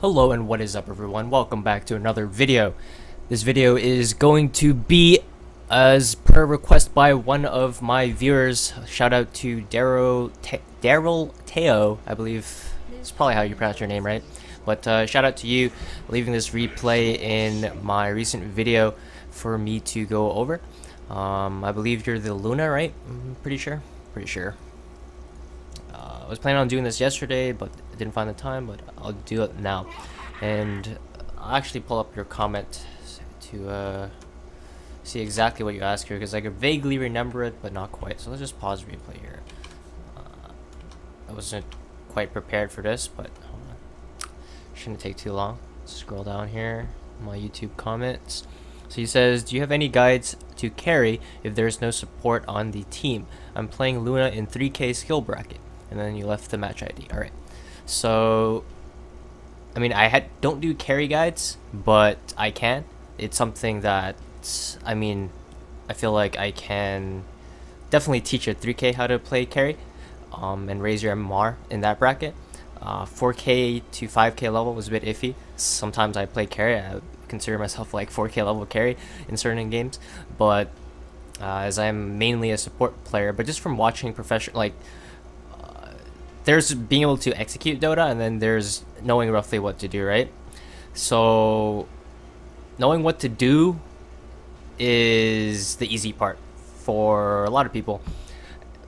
Hello and what is up everyone, welcome back to another video. This video is going to be as per request by one of my viewers. Shout out to Daryl Teo, I believe it's probably how you pronounce your name, right? But shout out to you leaving this replay in my recent video for me to go over. I believe you're the Luna, right? I'm pretty sure. I was planning on doing this yesterday, but I didn't find the time, but I'll do it now. And I'll actually pull up your comment to see exactly what you asked here, because I could vaguely remember it, but not quite. So let's just pause replay here. I wasn't quite prepared for this, but shouldn't take too long. Scroll down here, my YouTube comments. So he says, do you have any guides to carry if there's no support on the team? I'm playing Luna in 3K skill bracket. And then you left the match ID. Alright. So, I mean, don't do carry guides, but I can. It's something that, I mean, I feel like I can definitely teach a 3K how to play carry, and raise your MMR in that bracket. 4K to 5K level was a bit iffy. Sometimes I play carry. I consider myself like 4K level carry in certain games, but as I'm mainly a support player, but just from watching professional, there's being able to execute Dota, and then there's knowing roughly what to do, right? So knowing what to do is the easy part for a lot of people,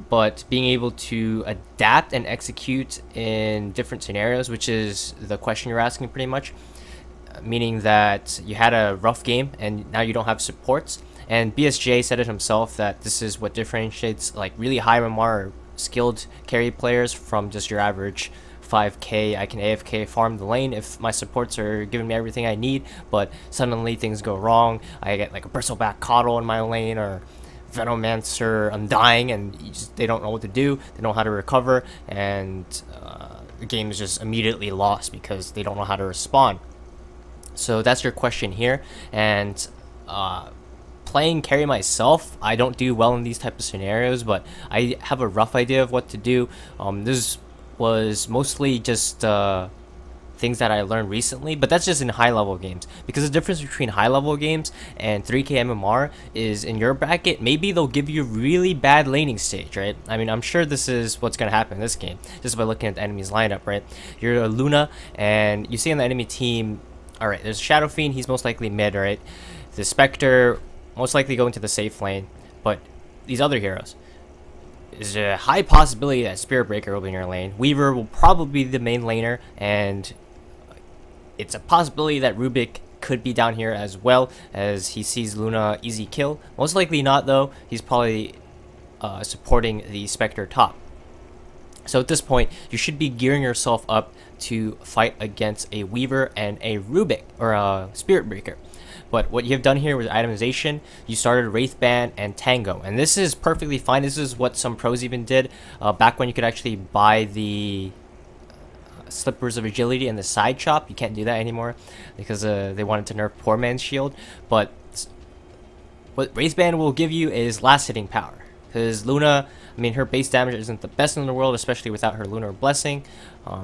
but being able to adapt and execute in different scenarios, which is the question you're asking pretty much, meaning that you had a rough game and now you don't have supports. And BSJ said it himself that this is what differentiates like really high MMR skilled carry players from just your average 5K. I can AFK farm the lane if my supports are giving me everything I need, but suddenly things go wrong. I get like a bristleback coddle in my lane, or Venomancer, I'm dying, and they don't know what to do, they don't know how to recover, and the game is just immediately lost because they don't know how to respond. So that's your question here. And playing carry myself, I don't do well in these type of scenarios, but I have a rough idea of what to do. This was mostly just things that I learned recently, but that's just in high level games, because the difference between high level games and 3K MMR is in your bracket, maybe they'll give you really bad laning stage, right? I mean, I'm sure this is what's going to happen in this game, just by looking at the enemy's lineup, right? You're a Luna, and you see on the enemy team, alright, there's Shadow Fiend, he's most likely mid, right? The Spectre most likely go into the safe lane, but these other heroes, there's a high possibility that Spirit Breaker will be in your lane. Weaver will probably be the main laner, and it's a possibility that Rubik could be down here as well, as he sees Luna easy kill. Most likely not though, he's probably supporting the Spectre top. So at this point, you should be gearing yourself up to fight against a Weaver and a Rubik, or a Spirit Breaker. But what you have done here with itemization, you started Wraithband and Tango, and this is perfectly fine. This is what some pros even did back when you could actually buy the Slippers of Agility in the side shop. You can't do that anymore because they wanted to nerf Poor Man's Shield. But what Wraithband will give you is last hitting power, because Luna, I mean, her base damage isn't the best in the world, especially without her Lunar Blessing.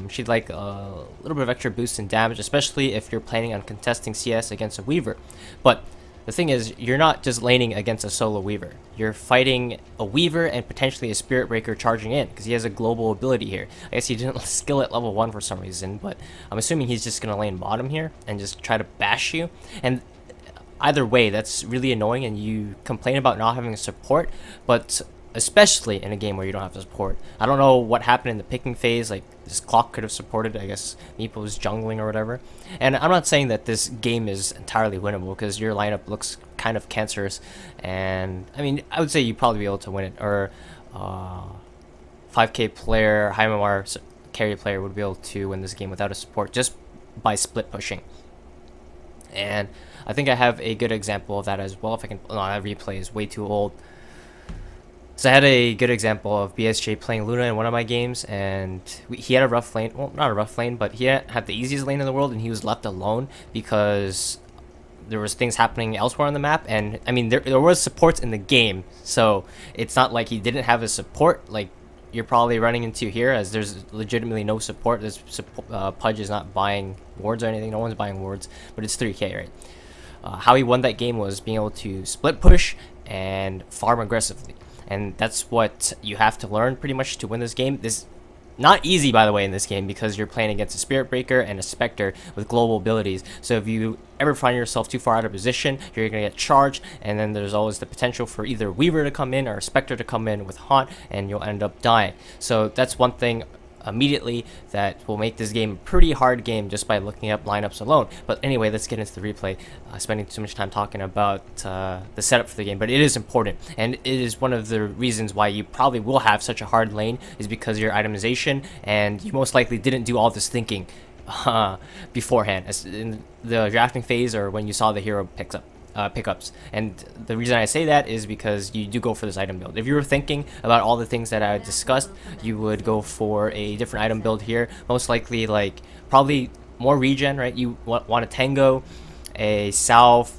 She'd like a little bit of extra boost in damage, especially if you're planning on contesting CS against a Weaver. But the thing is, you're not just laning against a solo Weaver. You're fighting a Weaver and potentially a Spirit Breaker charging in, because he has a global ability here. I guess he didn't skill at level 1 for some reason, but I'm assuming he's just going to lane bottom here and just try to bash you. And either way, that's really annoying, and you complain about not having support, but especially in a game where you don't have support. I don't know what happened in the picking phase, like this clock could have supported, I guess Meepo was jungling or whatever. And I'm not saying that this game is entirely winnable, because your lineup looks kind of cancerous, and I mean, I would say you'd probably be able to win it, or 5K player, high MMR carry player would be able to win this game without a support, just by split pushing. And I think I have a good example of that as well. If I can, no, that replay is way too old. So I had a good example of BSJ playing Luna in one of my games, and he had a rough lane. Well, not a rough lane, but he had the easiest lane in the world, and he was left alone because there was things happening elsewhere on the map. And I mean, there was supports in the game, so it's not like he didn't have his support. Like, you're probably running into here, as there's legitimately no support. This Pudge is not buying wards or anything. No one's buying wards, but it's 3K, right? How he won that game was being able to split push and farm aggressively, and that's what you have to learn pretty much to win this game. This not easy, by the way, in this game, because you're playing against a Spirit Breaker and a Spectre with global abilities. So if you ever find yourself too far out of position, you're going to get charged, and then there's always the potential for either Weaver to come in or a Spectre to come in with Haunt, and you'll end up dying. So that's one thing immediately that will make this game a pretty hard game just by looking up lineups alone. But anyway, let's get into the replay. Spending too much time talking about the setup for the game, but it is important, and it is one of the reasons why you probably will have such a hard lane, is because of your itemization, and you most likely didn't do all this thinking beforehand, as in the drafting phase or when you saw the hero pickups. And the reason I say that is because you do go for this item build. If you were thinking about all the things that I discussed, you would go for a different item build here, most likely like probably more regen, right? You want a Tango, a Salve,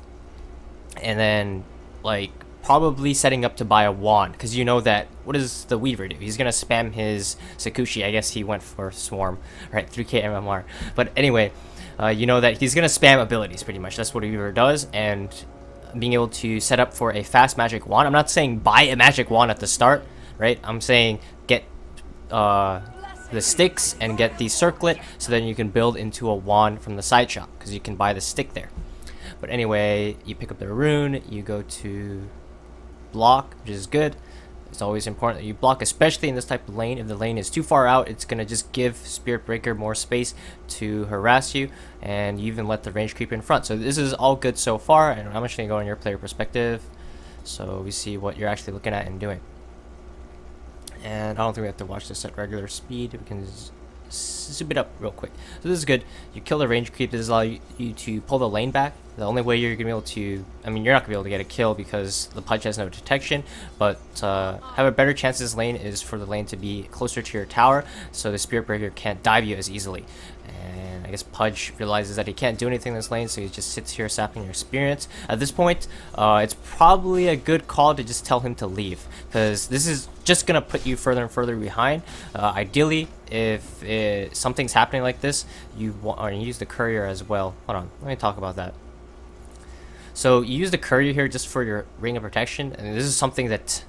and then like probably setting up to buy a wand, because you know that what does the Weaver do? He's gonna spam his Sakushi. I guess he went for Swarm, right? 3K MMR. But anyway, you know that he's gonna spam abilities pretty much. That's what a Weaver does, and being able to set up for a fast magic wand. I'm not saying buy a magic wand at the start, right? I'm saying get the sticks and get the circlet, so then you can build into a wand from the side shop, because you can buy the stick there. But anyway, you pick up the rune, you go to block, which is good. It's always important that you block, especially in this type of lane. If the lane is too far out, it's gonna just give Spirit Breaker more space to harass you, and you even let the range creep in front. So this is all good so far, and I'm just gonna go on your player perspective, so we see what you're actually looking at and doing. And I don't think we have to watch this at regular speed. We can zoom it up real quick. So this is good. You kill the range creep. This allows you to pull the lane back. The only way you're gonna be able to, I mean, you're not gonna be able to get a kill because the Pudge has no detection, but have a better chance this lane is for the lane to be closer to your tower, so the Spirit Breaker can't dive you as easily. And I guess Pudge realizes that he can't do anything in this lane, so he just sits here sapping your experience. At this point, it's probably a good call to just tell him to leave, because this is just gonna put you further and further behind. Ideally, if something's happening like this, you want to use the courier as well. Hold on, let me talk about that. So you use the courier here just for your ring of protection, and this is something that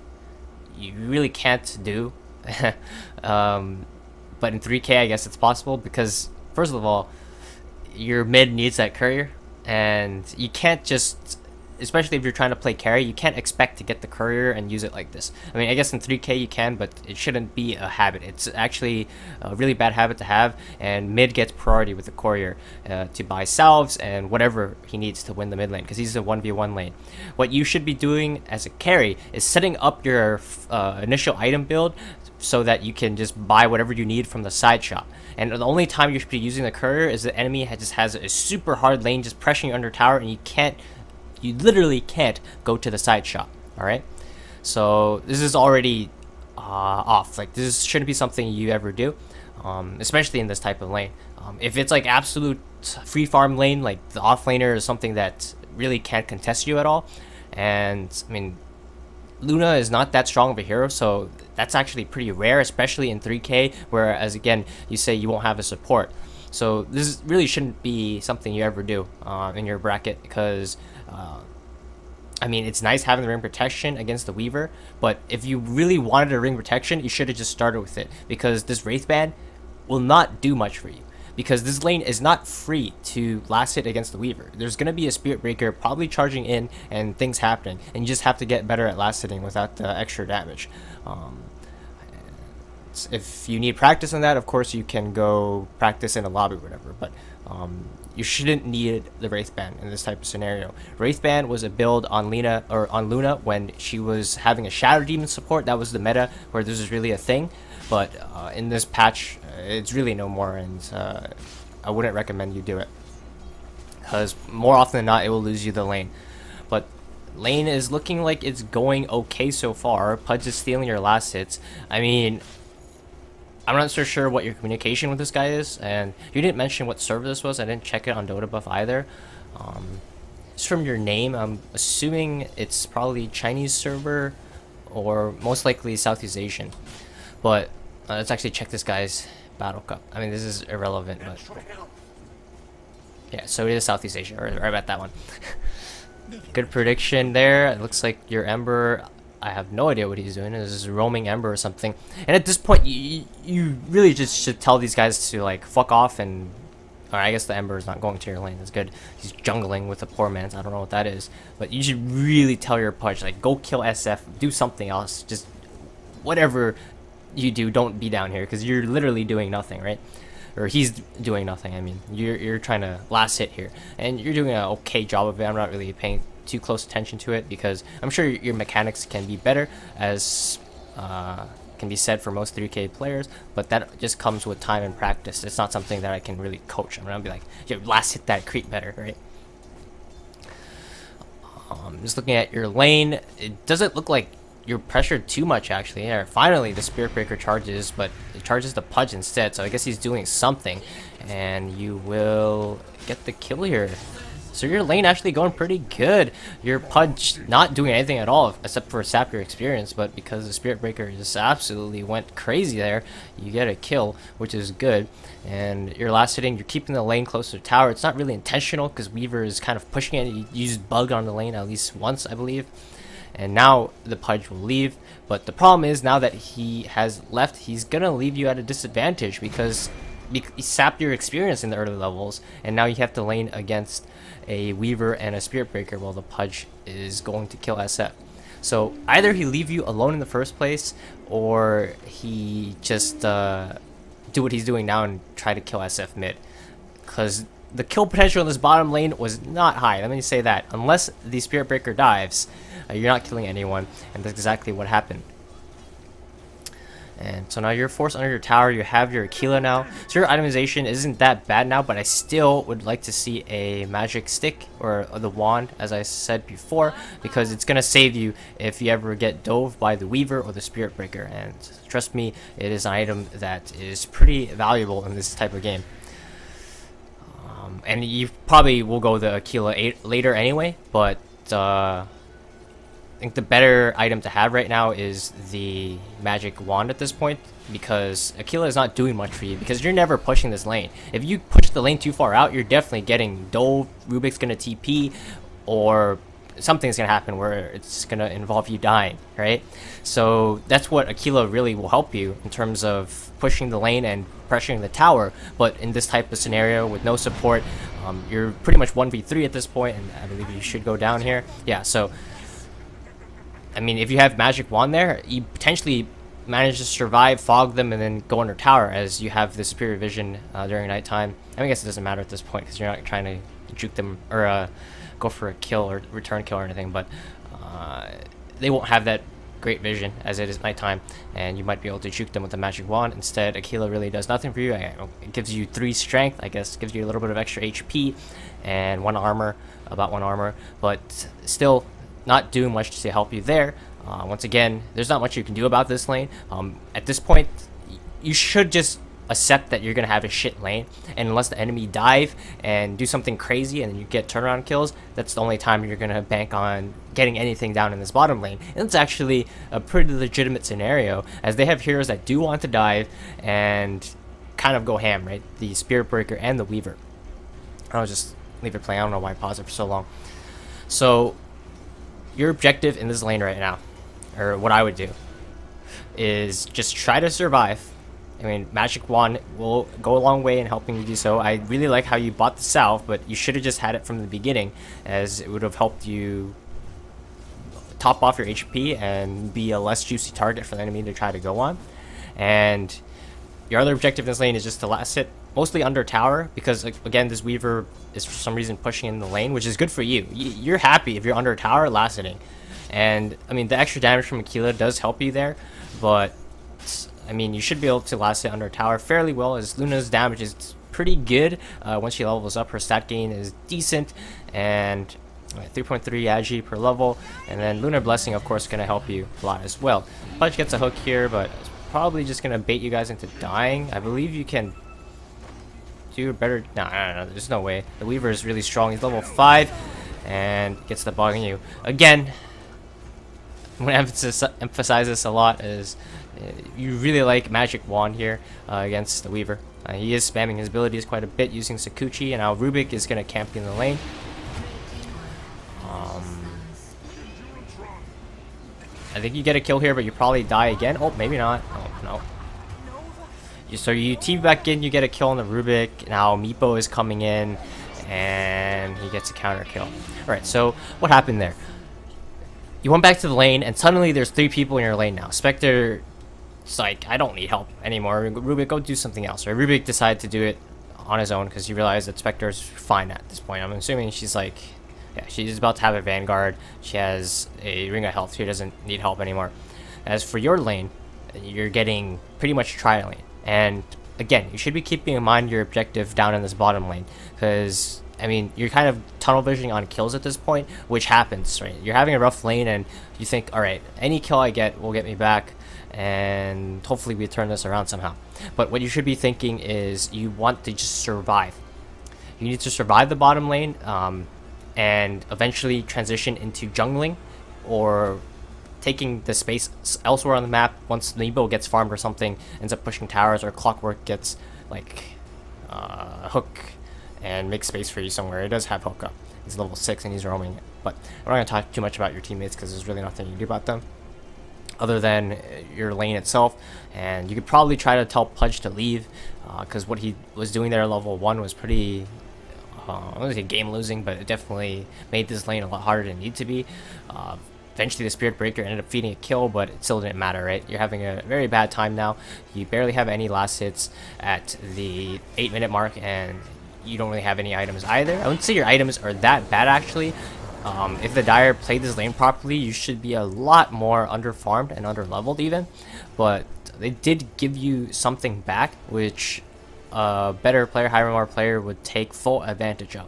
you really can't do. But in 3K, I guess it's possible, because first of all, your mid needs that courier, and you can't just, especially if you're trying to play carry, you can't expect to get the courier and use it like this. I mean, I guess in 3K you can, but it shouldn't be a habit. It's actually a really bad habit to have, and mid gets priority with the courier to buy salves and whatever he needs to win the mid lane, because he's a 1v1 lane. What you should be doing as a carry is setting up your initial item build so that you can just buy whatever you need from the side shop. And the only time you should be using the courier is the enemy just has a super hard lane just pressuring you under tower, and you literally can't go to the side shop. All right, so this is already off. Like, this shouldn't be something you ever do, especially in this type of lane. If it's like absolute free farm lane, like the off laner is something that really can't contest you at all. And I mean, Luna is not that strong of a hero, so that's actually pretty rare, especially in 3K, whereas again, you say you won't have a support. So this really shouldn't be something you ever do in your bracket, because I mean, it's nice having the ring protection against the Weaver, but if you really wanted a ring protection, you should have just started with it, because this Wraith Band will not do much for you, because this lane is not free to last hit against the Weaver. There's going to be a Spirit Breaker probably charging in and things happening, and you just have to get better at last hitting without the extra damage. If you need practice on that, of course you can go practice in a lobby or whatever, but you shouldn't need the Wraith Band in this type of scenario. Wraith Band was a build on Luna when she was having a Shadow Demon support. That was the meta where this is really a thing, but in this patch it's really no more, and I wouldn't recommend you do it, because more often than not it will lose you the lane. But lane is looking like it's going okay so far. Pudge is stealing your last hits. I mean, I'm not so sure what your communication with this guy is, and you didn't mention what server this was. I didn't check it on Dota Buff either. Just from your name, I'm assuming it's probably Chinese server, or most likely Southeast Asian. But let's actually check this guy's battle cup. I mean, this is irrelevant, but yeah. So it is Southeast Asia. Right about that one. Good prediction there. It looks like your Ember. I have no idea what he's doing. This is roaming Ember or something. And at this point, you really just should tell these guys to like fuck off and. Or I guess the Ember is not going to your lane. That's good. He's jungling with the poor man's. I don't know what that is. But you should really tell your Pudge, like, go kill SF. Do something else. Just whatever you do, don't be down here. Because you're literally doing nothing, right? Or he's doing nothing. I mean, you're trying to last hit here. And you're doing an okay job of it. I'm not really paying too close attention to it. Because I'm sure your mechanics can be better. As... can be said for most 3K players, but that just comes with time and practice. It's not something that I can really coach. I'm gonna be like, yo, last hit that creep better, right? Just looking at your lane, it doesn't look like you're pressured too much actually. Yeah, finally the Spirit Breaker charges, but it charges the Pudge instead, so I guess he's doing something, and you will get the kill here. So your lane actually going pretty good. Your Pudge not doing anything at all except for sap your experience, but because the Spirit Breaker just absolutely went crazy there, you get a kill, which is good. And your last hitting, you're keeping the lane close to the tower. It's not really intentional because Weaver is kind of pushing it. You used Bug on the lane at least once, I believe. And now the Pudge will leave, but the problem is now that he has left, he's gonna leave you at a disadvantage because he sapped your experience in the early levels, and now you have to lane against a Weaver and a Spirit Breaker while the Pudge is going to kill SF. So either he leave you alone in the first place, or he just do what he's doing now and try to kill SF mid. Because the kill potential in this bottom lane was not high. Let me say that. Unless the Spirit Breaker dives, you're not killing anyone, and that's exactly what happened. And so now you're forced under your tower. You have your Aquila now. So your itemization isn't that bad now, but I still would like to see a magic stick or the wand, as I said before, because it's going to save you if you ever get dove by the Weaver or the Spirit Breaker. And trust me, it is an item that is pretty valuable in this type of game. And you probably will go the Aquila later anyway, but I think the better item to have right now is the magic wand at this point, because Aquila is not doing much for you because you're never pushing this lane. If you push the lane too far out, you're definitely getting dove, Rubik's gonna TP, or something's gonna happen where it's gonna involve you dying, right? So that's what Aquila really will help you in terms of pushing the lane and pressuring the tower. But in this type of scenario with no support, you're pretty much 1v3 at this point, and I believe you should go down here. Yeah, so I mean, if you have magic wand there, you potentially manage to survive, fog them, and then go under tower, as you have the superior vision during nighttime. I guess it doesn't matter at this point because you're not trying to juke them or go for a kill or return kill or anything, but they won't have that great vision as it is nighttime, and you might be able to juke them with the magic wand. Instead, Aquila really does nothing for you. It gives you 3 strength, I guess, gives you a little bit of extra HP and 1 armor, about 1 armor, but still not doing much to help you there. Once again, there's not much you can do about this lane. At this point, you should just accept that you're gonna have a shit lane, and unless the enemy dive and do something crazy and you get turnaround kills, that's the only time you're gonna bank on getting anything down in this bottom lane. And it's actually a pretty legitimate scenario, as they have heroes that do want to dive and kind of go ham, right? The Spirit Breaker and the Weaver. I'll just leave it playing. I don't know why I paused it for so long. So your objective in this lane right now, or what I would do, is just try to survive. I mean, magic wand will go a long way in helping you do so. I really like how you bought the salve, but you should have just had it from the beginning, as it would have helped you top off your HP and be a less juicy target for the enemy to try to go on. And your other objective in this lane is just to last hit mostly under tower, because again, this Weaver is for some reason pushing in the lane, which is good for you. You're happy if you're under tower last hitting. And I mean, the extra damage from Aquila does help you there, but I mean, you should be able to last hit under tower fairly well, as Luna's damage is pretty good. Once she levels up, her stat gain is decent, and 3.3 agi per level. And then Lunar Blessing, of course, going to help you a lot as well. Pudge gets a hook here, but it's probably just going to bait you guys into dying. I believe you can do better. No, there's no way. The Weaver is really strong. He's level 5 and gets the bug on you. Again, want to emphasize this a lot, is you really like Magic Wand here against the Weaver. He is spamming his abilities quite a bit using Sakuchi, and now Rubik is going to camp in the lane. I think you get a kill here, but you probably die again. Oh, maybe not. Oh, no. So you team back in, you get a kill on the Rubik. Now Meepo is coming in, and he gets a counter kill. Alright, so what happened there? You went back to the lane, and suddenly there's 3 people in your lane now. Spectre, it's like, I don't need help anymore. Rubik, go do something else. Right? Rubik decided to do it on his own because he realized that Spectre is fine at this point. I'm assuming she's like, yeah, she's about to have a Vanguard. She has a Ring of Health. She doesn't need help anymore. As for your lane, you're getting pretty much trialing. And again, you should be keeping in mind your objective down in this bottom lane. Because, I mean, you're kind of tunnel visioning on kills at this point, which happens, right? You're having a rough lane and you think, alright, any kill I get will get me back. And hopefully we turn this around somehow. But what you should be thinking is you want to just survive. You need to survive the bottom lane. And eventually transition into jungling or taking the space elsewhere on the map. Once Nebo gets farmed or something, ends up pushing towers, or Clockwork gets like hook and makes space for you somewhere. It does have hook up. He's level 6 and he's roaming it. But I'm not going to talk too much about your teammates because there's really nothing you can do about them other than your lane itself. And you could probably try to tell Pudge to leave because what he was doing there at level 1 was pretty... I don't say game losing, but it definitely made this lane a lot harder than it needed to be. Eventually the Spirit Breaker ended up feeding a kill, but it still didn't matter, right? You're having a very bad time now. You barely have any last hits at the 8-minute mark, and you don't really have any items either. I wouldn't say your items are that bad, actually. If the Dire played this lane properly, you should be a lot more under-farmed and under-leveled even. But they did give you something back, which... a better player, higher MMR player would take full advantage of.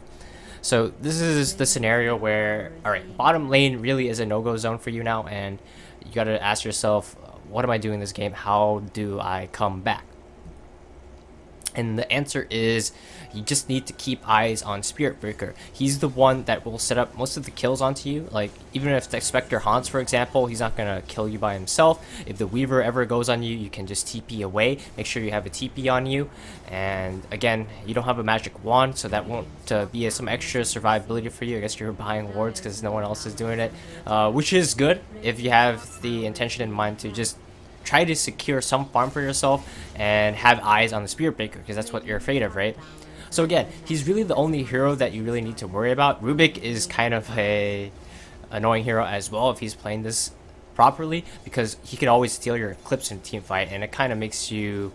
So this is the scenario where, alright, bottom lane really is a no-go zone for you now, and you gotta ask yourself, what am I doing in this game? How do I come back? And the answer is, you just need to keep eyes on Spirit Breaker. He's the one that will set up most of the kills onto you. Like, even if the Spectre haunts, for example, he's not going to kill you by himself. If the Weaver ever goes on you, you can just TP away. Make sure you have a TP on you. And again, you don't have a magic wand, so that won't be some extra survivability for you. I guess you're buying wards because no one else is doing it, which is good if you have the intention in mind to just try to secure some farm for yourself and have eyes on the Spirit Breaker, because that's what you're afraid of, right? So again, he's really the only hero that you really need to worry about. Rubik is kind of a annoying hero as well if he's playing this properly, because he can always steal your Eclipse in a team fight, and it kind of makes you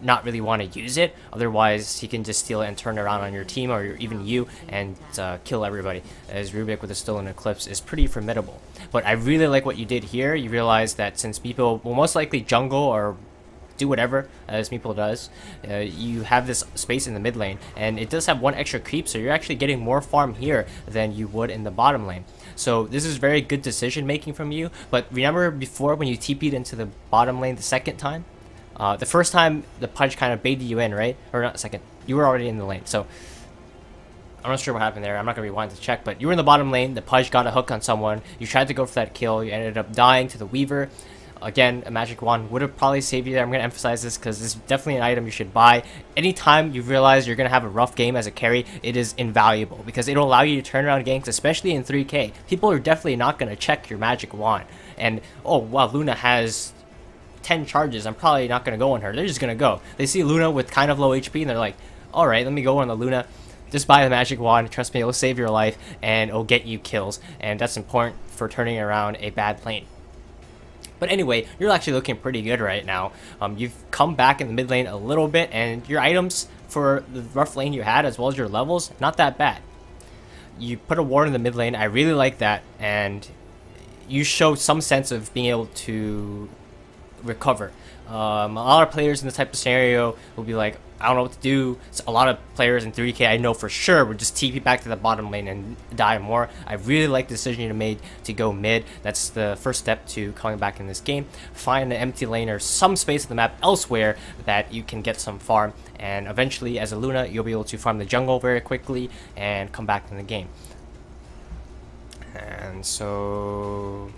not really want to use it. Otherwise, he can just steal it and turn around on your team or even you and kill everybody, as Rubik with a stolen Eclipse is pretty formidable. But I really like what you did here. You realize that since Meepo will most likely jungle or do whatever as Meepo does, you have this space in the mid lane, and it does have 1 extra creep, so you're actually getting more farm here than you would in the bottom lane. So this is very good decision making from you. But remember before, when you TP'd into the bottom lane the second time, the first time the Pudge kind of baited you in, right? Or not second, you were already in the lane, so I'm not sure what happened there. I'm not going to rewind to check, but you were in the bottom lane, the Pudge got a hook on someone, you tried to go for that kill, you ended up dying to the Weaver. Again, a magic wand would have probably saved you there. I'm going to emphasize this because this is definitely an item you should buy. Anytime you realize you're going to have a rough game as a carry, it is invaluable because it'll allow you to turn around ganks, especially in 3K. People are definitely not going to check your magic wand. And, oh, wow, Luna has 10 charges. I'm probably not going to go on her. They're just going to go. They see Luna with kind of low HP and they're like, alright, let me go on the Luna. Just buy the magic wand, trust me, it'll save your life, and it'll get you kills, and that's important for turning around a bad lane. But anyway, you're actually looking pretty good right now. You've come back in the mid lane a little bit, and your items for the rough lane you had, as well as your levels, not that bad. You put a ward in the mid lane, I really like that, and you show some sense of being able to recover. A lot of players in this type of scenario will be like, I don't know what to do. So a lot of players in 3K I know for sure would just TP back to the bottom lane and die more. I really like the decision you made to go mid. That's the first step to coming back in this game. Find an empty lane or some space on the map elsewhere that you can get some farm, and eventually as a Luna you'll be able to farm the jungle very quickly and come back in the game. And so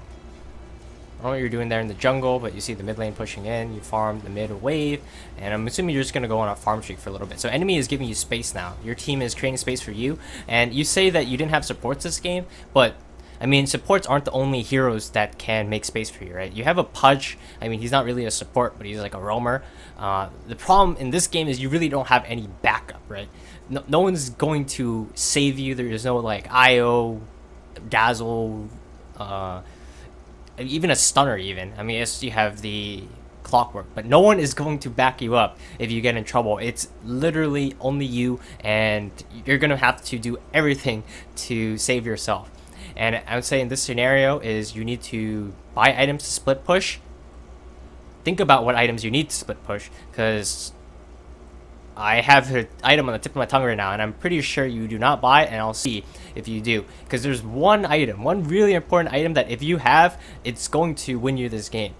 know what you're doing there in the jungle, but you see the mid lane pushing in. You farm the mid wave, and I'm assuming you're just gonna go on a farm streak for a little bit. So enemy is giving you space now. Your team is creating space for you, and you say that you didn't have supports this game, but I mean, supports aren't the only heroes that can make space for you, right? You have a Pudge. I mean, he's not really a support, but he's like a roamer. The problem in this game is you really don't have any backup, right? No one's going to save you. There's no like IO, Dazzle, even a stunner even. I mean, yes, you have the clockwork, but no one is going to back you up if you get in trouble. It's literally only you, and you're gonna have to do everything to save yourself. And I would say in this scenario is you need to buy items to split push. Think about what items you need to split push, because I have an item on the tip of my tongue right now, and I'm pretty sure you do not buy it, and I'll see if you do. Because there's one item, one really important item that if you have, it's going to win you this game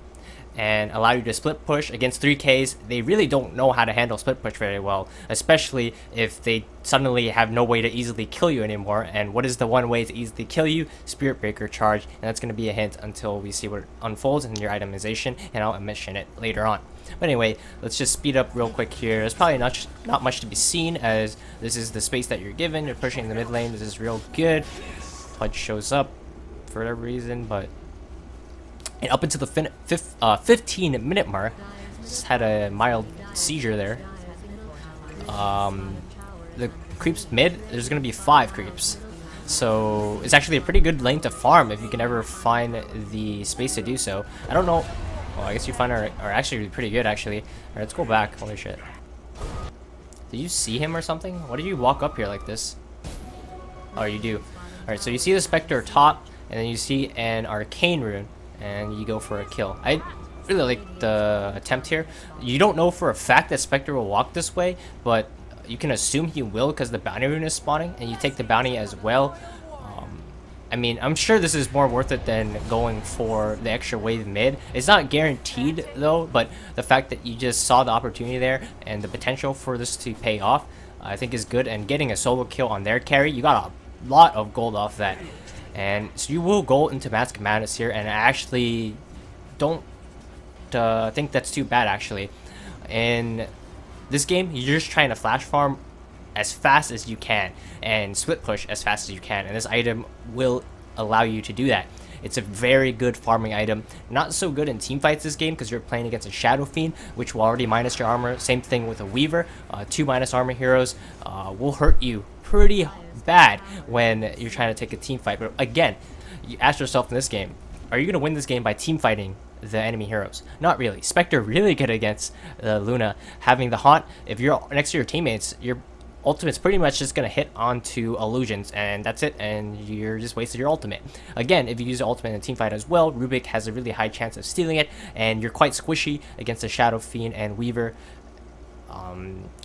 and allow you to split push against 3Ks. They really don't know how to handle split push very well, especially if they suddenly have no way to easily kill you anymore. And what is the one way to easily kill you? Spirit Breaker charge, and that's going to be a hint until we see what unfolds in your itemization, and I'll mention it later on. But anyway, let's just speed up real quick here. There's probably not much to be seen, as this is the space that you're given. You're pushing the mid lane. This is real good. Pudge shows up for whatever reason, but and up into the 15-minute mark, just had a mild seizure there. The creeps mid, there's going to be 5 creeps. So it's actually a pretty good lane to farm if you can ever find the space to do so. I don't know. Well, I guess you find are actually pretty good, actually. Alright, let's go back. Holy shit. Did you see him or something? Why did you walk up here like this? Oh, you do. Alright, so you see the Spectre top, and then you see an Arcane rune, and you go for a kill. I really like the attempt here. You don't know for a fact that Spectre will walk this way, but you can assume he will because the bounty rune is spawning, and you take the bounty as well. I mean, I'm sure this is more worth it than going for the extra wave mid. It's not guaranteed though, but the fact that you just saw the opportunity there and the potential for this to pay off, I think is good. And getting a solo kill on their carry, you got a lot of gold off that. And so you will go into Mask of Madness here, and I actually don't think that's too bad actually. In this game, you're just trying to flash farm as fast as you can and split push as fast as you can, and this item will allow you to do that. It's a very good farming item. Not so good in team fights this game because you're playing against a Shadow Fiend, which will already minus your armor. Same thing with a Weaver. 2 minus armor heroes will hurt you pretty bad when you're trying to take a team fight. But again, you ask yourself in this game, are you going to win this game by team fighting the enemy heroes? Not really. Spectre really good against Luna. Having the Haunt, if you're next to your teammates, your ultimate's pretty much just going to hit onto illusions, and that's it, and you're just wasted your ultimate. Again, if you use the ultimate in a team fight as well, Rubik has a really high chance of stealing it, and you're quite squishy against the Shadow Fiend and Weaver.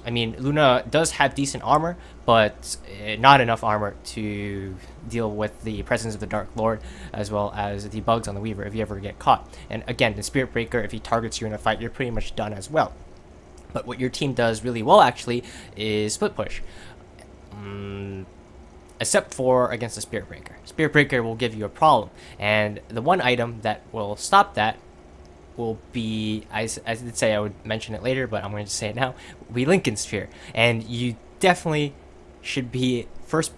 I mean, Luna does have decent armor, but not enough armor to deal with the presence of the Dark Lord, as well as the bugs on the Weaver if you ever get caught. And again, the Spirit Breaker, if he targets you in a fight, you're pretty much done as well. But what your team does really well actually is split push. Except for against the Spirit Breaker. Spirit Breaker will give you a problem. And the one item that will stop that will be, I did say I would mention it later, but I'm going to say it now, will be Lincoln Sphere. And you definitely should be first,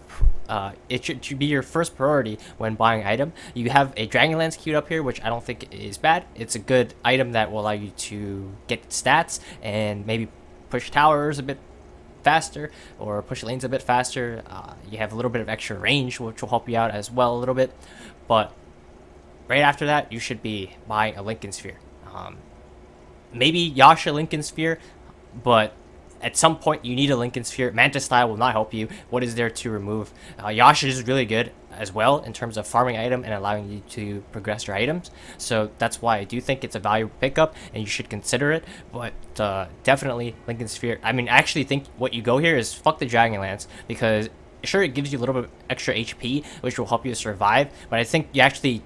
it should be your first priority when buying item. You have a Dragonlance queued up here, which I don't think is bad. It's a good item that will allow you to get stats and maybe push towers a bit faster or push lanes a bit faster. You have a little bit of extra range, which will help you out as well a little bit. But right after that, you should be buying a Lincoln Sphere. Maybe Yasha Lincoln Sphere, but at some point you need a Lincoln Sphere. Mantis Style will not help you. What is there to remove? Yasha is really good as well in terms of farming item and allowing you to progress your items. So that's why I do think it's a valuable pickup and you should consider it. But definitely Lincoln Sphere. I mean, I actually think what you go here is fuck the Dragonlance, because sure, it gives you a little bit of extra HP, which will help you survive. But I think you actually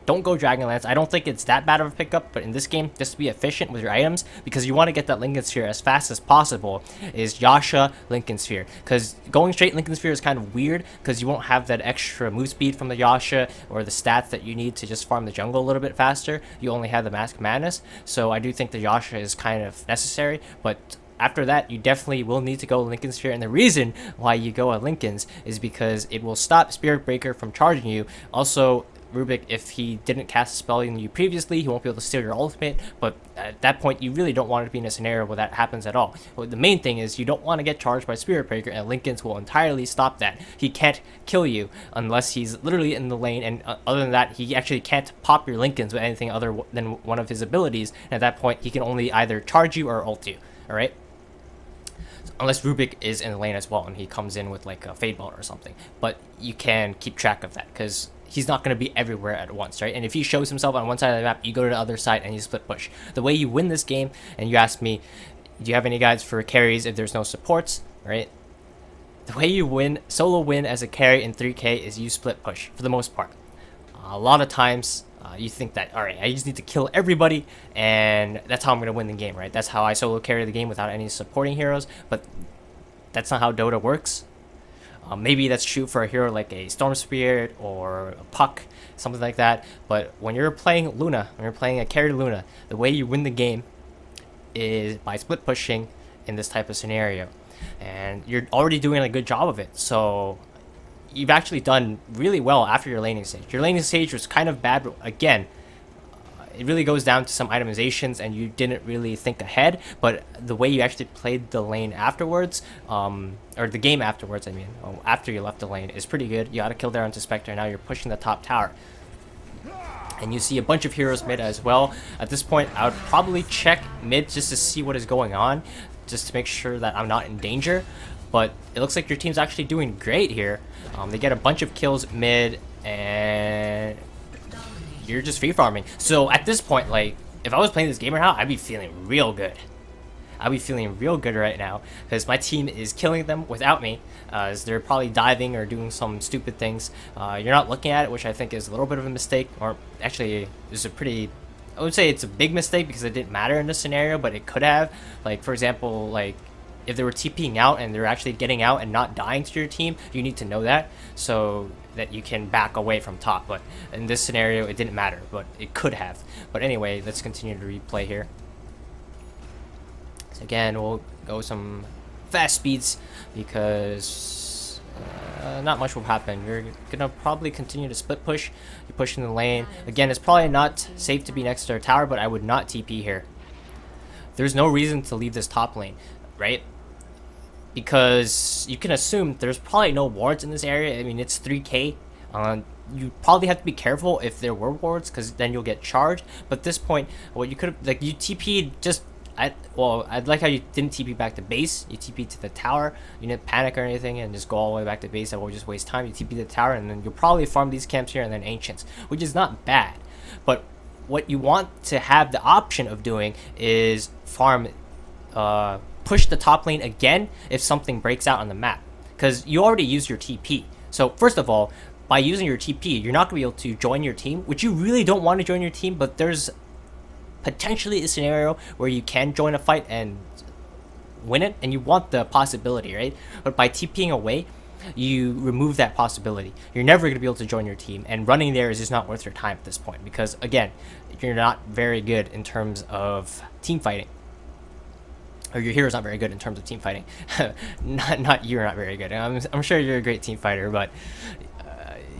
don't go Dragonlance. I don't think it's that bad of a pickup, but in this game, just be efficient with your items, because you want to get that Lincoln Sphere as fast as possible, is Yasha Lincoln Sphere. Because going straight Lincoln Sphere is kind of weird, because you won't have that extra move speed from the Yasha, or the stats that you need to just farm the jungle a little bit faster. You only have the Mask of Madness, so I do think the Yasha is kind of necessary, but after that, you definitely will need to go Lincoln Sphere, and the reason why you go at Lincoln's is because it will stop Spirit Breaker from charging you. Also, Rubik, if he didn't cast a spell on you previously, he won't be able to steal your ultimate, but at that point, you really don't want to be in a scenario where that happens at all. But the main thing is you don't want to get charged by Spirit Breaker, and Lincoln's will entirely stop that. He can't kill you unless he's literally in the lane, and other than that, he actually can't pop your Lincolns with anything other than one of his abilities, and at that point, he can only either charge you or ult you, alright? Unless Rubik is in the lane as well and he comes in with like a Fade Bolt or something. But you can keep track of that because he's not going to be everywhere at once, right? And if he shows himself on one side of the map, you go to the other side and you split push. The way you win this game, and you asked me, do you have any guides for carries if there's no supports, right? The way you win, solo win as a carry in 3K is you split push for the most part. A lot of times, you think that, all right, I just need to kill everybody, and that's how I'm going to win the game, right? That's how I solo carry the game without any supporting heroes, but that's not how Dota works. Maybe that's true for a hero like a Storm Spirit or a Puck, something like that, but when you're playing Luna, when you're playing a carry Luna, the way you win the game is by split pushing in this type of scenario, and you're already doing a good job of it, so you've actually done really well after your laning stage. Your laning stage was kind of bad, but again, it really goes down to some itemizations and you didn't really think ahead, but the way you actually played the lane afterwards, or the game afterwards, I mean, after you left the lane, is pretty good. You got to kill there onto Spectre, and now you're pushing the top tower. And you see a bunch of heroes mid as well. At this point, I would probably check mid just to see what is going on, just to make sure that I'm not in danger. But it looks like your team's actually doing great here. They get a bunch of kills mid, and you're just free farming. So at this point, like, if I was playing this game right now, I'd be feeling real good. I'd be feeling real good right now because my team is killing them without me, as they're probably diving or doing some stupid things. You're not looking at it, which I think is a little bit of a mistake, or actually is a pretty, I would say it's a big mistake because it didn't matter in this scenario, but it could have. Like, for example, like, if they were TPing out and they're actually getting out and not dying to your team, you need to know that so that you can back away from top. But in this scenario, it didn't matter, but it could have. But anyway, let's continue to replay here. So again, we'll go some fast speeds because not much will happen. You're gonna probably continue to split push. You're pushing the lane. Again, it's probably not safe to be next to our tower, but I would not TP here. There's no reason to leave this top lane, right? Because you can assume there's probably no wards in this area. I mean, it's 3K. You probably have to be careful if there were wards, because then you'll get charged. But at this point, what you could have, like, you TP'd just, I'd like how you didn't TP back to base. You TP to the tower. You didn't panic or anything and just go all the way back to base. That will just waste time. You TP to the tower, and then you'll probably farm these camps here and then Ancients, which is not bad. But what you want to have the option of doing is farm, push the top lane again if something breaks out on the map, because you already used your TP. So first of all, by using your TP, you're not going to be able to join your team, which you really don't want to join your team, but there's potentially a scenario where you can join a fight and win it, and you want the possibility, right? But by TPing away, you remove that possibility. You're never going to be able to join your team, and running there is just not worth your time at this point, because again, you're not very good in terms of team fighting. Or your hero's not very good in terms of team fighting. not you're not very good. I'm sure you're a great team fighter, but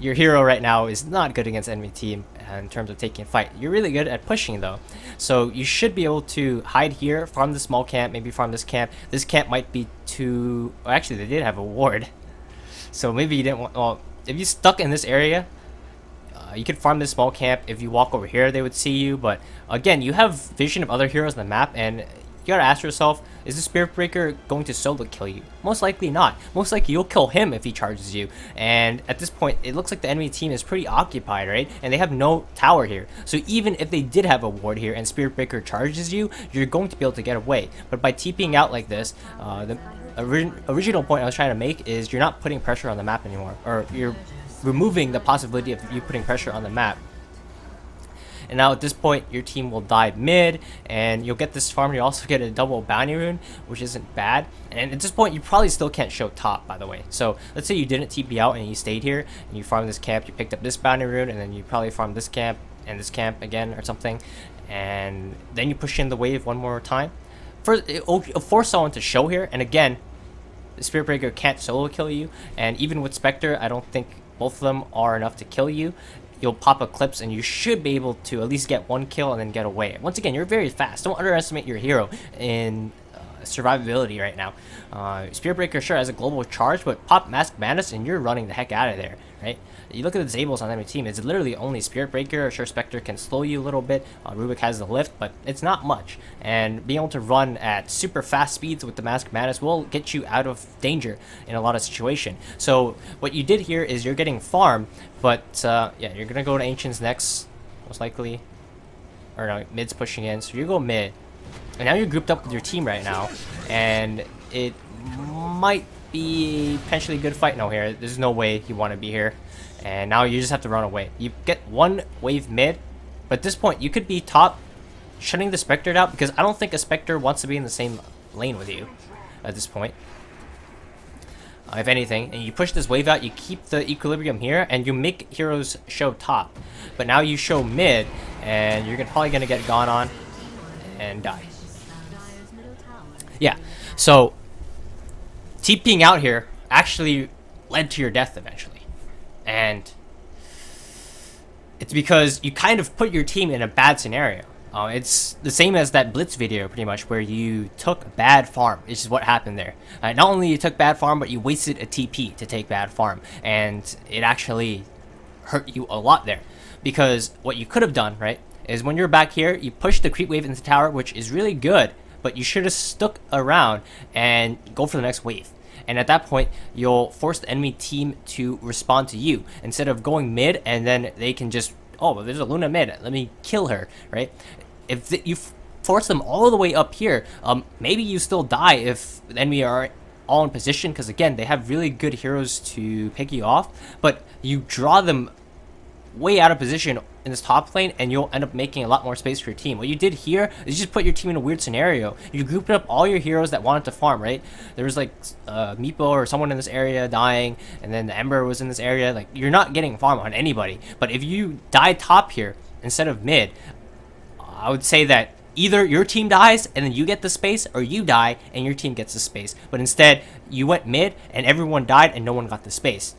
your hero right now is not good against enemy team in terms of taking a fight. You're really good at pushing though, so you should be able to hide here, farm the small camp, maybe farm this camp. This camp might be too. Well, actually, they did have a ward, so maybe you didn't want. Well, if you stuck in this area, you could farm this small camp. If you walk over here, they would see you. But again, you have vision of other heroes on the map, and you gotta ask yourself, is the Spirit Breaker going to solo kill you? Most likely not. Most likely you'll kill him if he charges you. And at this point, it looks like the enemy team is pretty occupied, right? And they have no tower here. So even if they did have a ward here and Spirit Breaker charges you, you're going to be able to get away. But by TPing out like this, the original point I was trying to make is you're not putting pressure on the map anymore. Or you're removing the possibility of you putting pressure on the map. and now at this point your team will die mid, and you'll get this farm. You also get a double bounty rune, which isn't bad. And at this point you probably still can't show top, by the way. So let's say you didn't TP out and you stayed here and you farmed this camp, you picked up this bounty rune, and then you probably farmed this camp and this camp again or something, and then you push in the wave one more time. First, it'll force someone to show here, and again, the Spirit Breaker can't solo kill you, and even with Spectre, I don't think both of them are enough to kill you. You'll pop Eclipse, and you should be able to at least get one kill and then get away. Once again, you're very fast. Don't underestimate your hero in survivability right now. Spirit Breaker sure has a global charge, but pop Mask Madness and you're running the heck out of there, right? You look at the disables on the enemy team, it's literally only Spirit Breaker. Sure, Spectre can slow you a little bit. Rubik has the lift, but it's not much. And being able to run at super fast speeds with the Mask Madness will get you out of danger in a lot of situation. So what you did here is you're getting farm, but yeah, you're gonna go to Ancients next, most likely. Or no, mid's pushing in, so you go mid. And now you're grouped up with your team right now, and it might be potentially a good fight now here. There's no way you want to be here, and now you just have to run away. You get one wave mid, but at this point you could be top, shutting the Spectre out, because I don't think a Spectre wants to be in the same lane with you at this point. If anything, and you push this wave out, you keep the equilibrium here, and you make heroes show top. But now you show mid, and you're probably going to get gone on and die. Yeah, so TPing out here actually led to your death eventually. And it's because you kind of put your team in a bad scenario. It's the same as that Blitz video, pretty much, where you took bad farm. This is what happened there. Not only you took bad farm, but you wasted a TP to take bad farm. And it actually hurt you a lot there. Because what you could have done, right, is when you're back here, you push the creep wave into the tower, which is really good, but you should have stuck around and go for the next wave. And at that point, you'll force the enemy team to respond to you, instead of going mid and then they can just, oh, well, there's a Luna mid, let me kill her, right? If you force them all the way up here, maybe you still die if the enemy are all in position, because again, they have really good heroes to pick you off, but you draw them way out of position in this top lane, and you'll end up making a lot more space for your team. What you did here is you just put your team in a weird scenario. You grouped up all your heroes that wanted to farm, right? There was like Meepo or someone in this area dying, and then the Ember was in this area. Like, you're not getting farm on anybody. But if you die top here instead of mid, I would say that either your team dies and then you get the space, or you die and your team gets the space. But instead, you went mid and everyone died and no one got the space.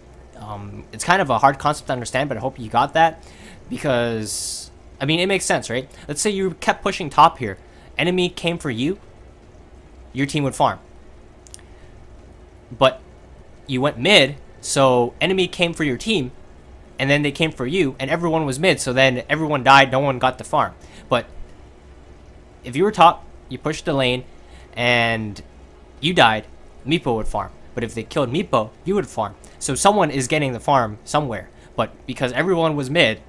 It's kind of a hard concept to understand, but I hope you got that, because, I mean, it makes sense, right? Let's say you kept pushing top here. Enemy came for you, your team would farm. But you went mid, so enemy came for your team, and then they came for you, and everyone was mid, so then everyone died, no one got the farm. But if you were top, you pushed the lane, and you died, Meepo would farm. But if they killed Meepo, you would farm. So someone is getting the farm somewhere. But because everyone was mid,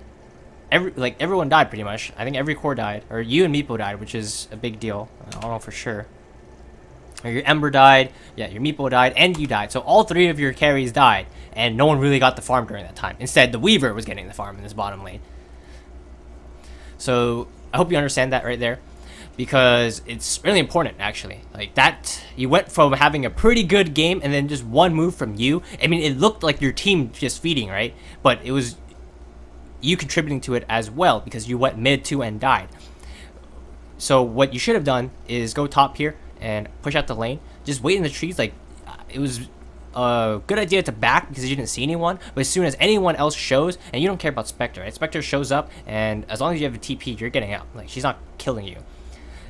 everyone died pretty much. I think every core died, or you and Meepo died, which is a big deal. I don't know for sure. Or your Ember died, yeah, your Meepo died, and you died. So all three of your carries died, and no one really got the farm during that time. Instead, the Weaver was getting the farm in this bottom lane. So I hope you understand that right there, because it's really important, actually. Like, that, you went from having a pretty good game and then just one move from you. I mean, it looked like your team just feeding, right? But it was you contributing to it as well, because you went mid too and died. So what you should have done is go top here and push out the lane. Just wait in the trees. Like, it was a good idea to back because you didn't see anyone, but as soon as anyone else shows, and you don't care about Spectre, right? Spectre shows up, and as long as you have a TP, you're getting out. Like, she's not killing you.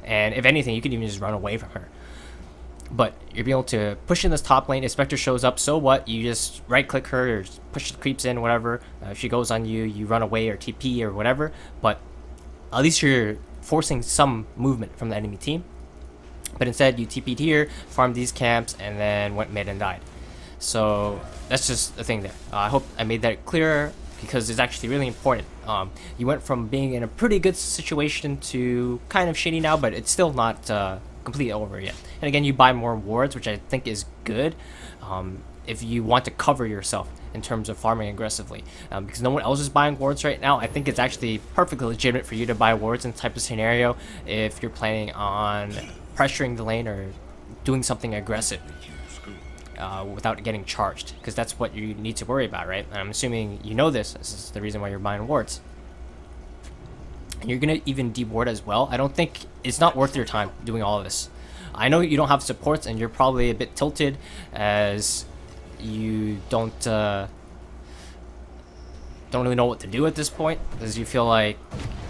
And if anything, you can even just run away from her. But you'll be able to push in this top lane. If Spectre shows up, so what? You just right-click her or push the creeps in, whatever. If she goes on you, you run away or TP or whatever. But at least you're forcing some movement from the enemy team. But instead, you TP'd here, farmed these camps, and then went mid and died. So that's just the thing there. I hope I made that clearer, because it's actually really important. You went from being in a pretty good situation to kind of shitty now, but it's still not completely over yet. And again, you buy more wards, which I think is good. if you want to cover yourself in terms of farming aggressively, because no one else is buying wards right now. I think it's actually perfectly legitimate for you to buy wards in this type of scenario if you're planning on pressuring the lane or doing something aggressive without getting charged, because that's what you need to worry about, right? And I'm assuming you know this. This is the reason why you're buying wards. And you're gonna even deward as well. I don't think it's not worth your time doing all of this. I know you don't have supports and you're probably a bit tilted as you don't really know what to do at this point, because you feel like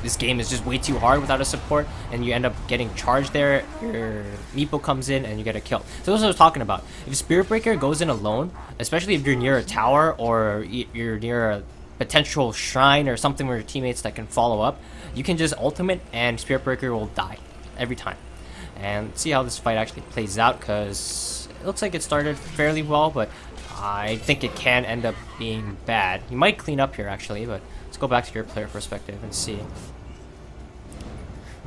this game is just way too hard without a support, and you end up getting charged there. Your meepo comes in and you get a kill. So that's what I was talking about. If Spirit Breaker goes in alone, especially if you're near a tower or you're near a potential shrine or something where your teammates that can follow up, you can just ultimate and Spirit Breaker will die every time. And see how this fight actually plays out, because it looks like it started fairly well, but I think it can end up being bad. You might clean up here actually, but let's go back to your player perspective and see.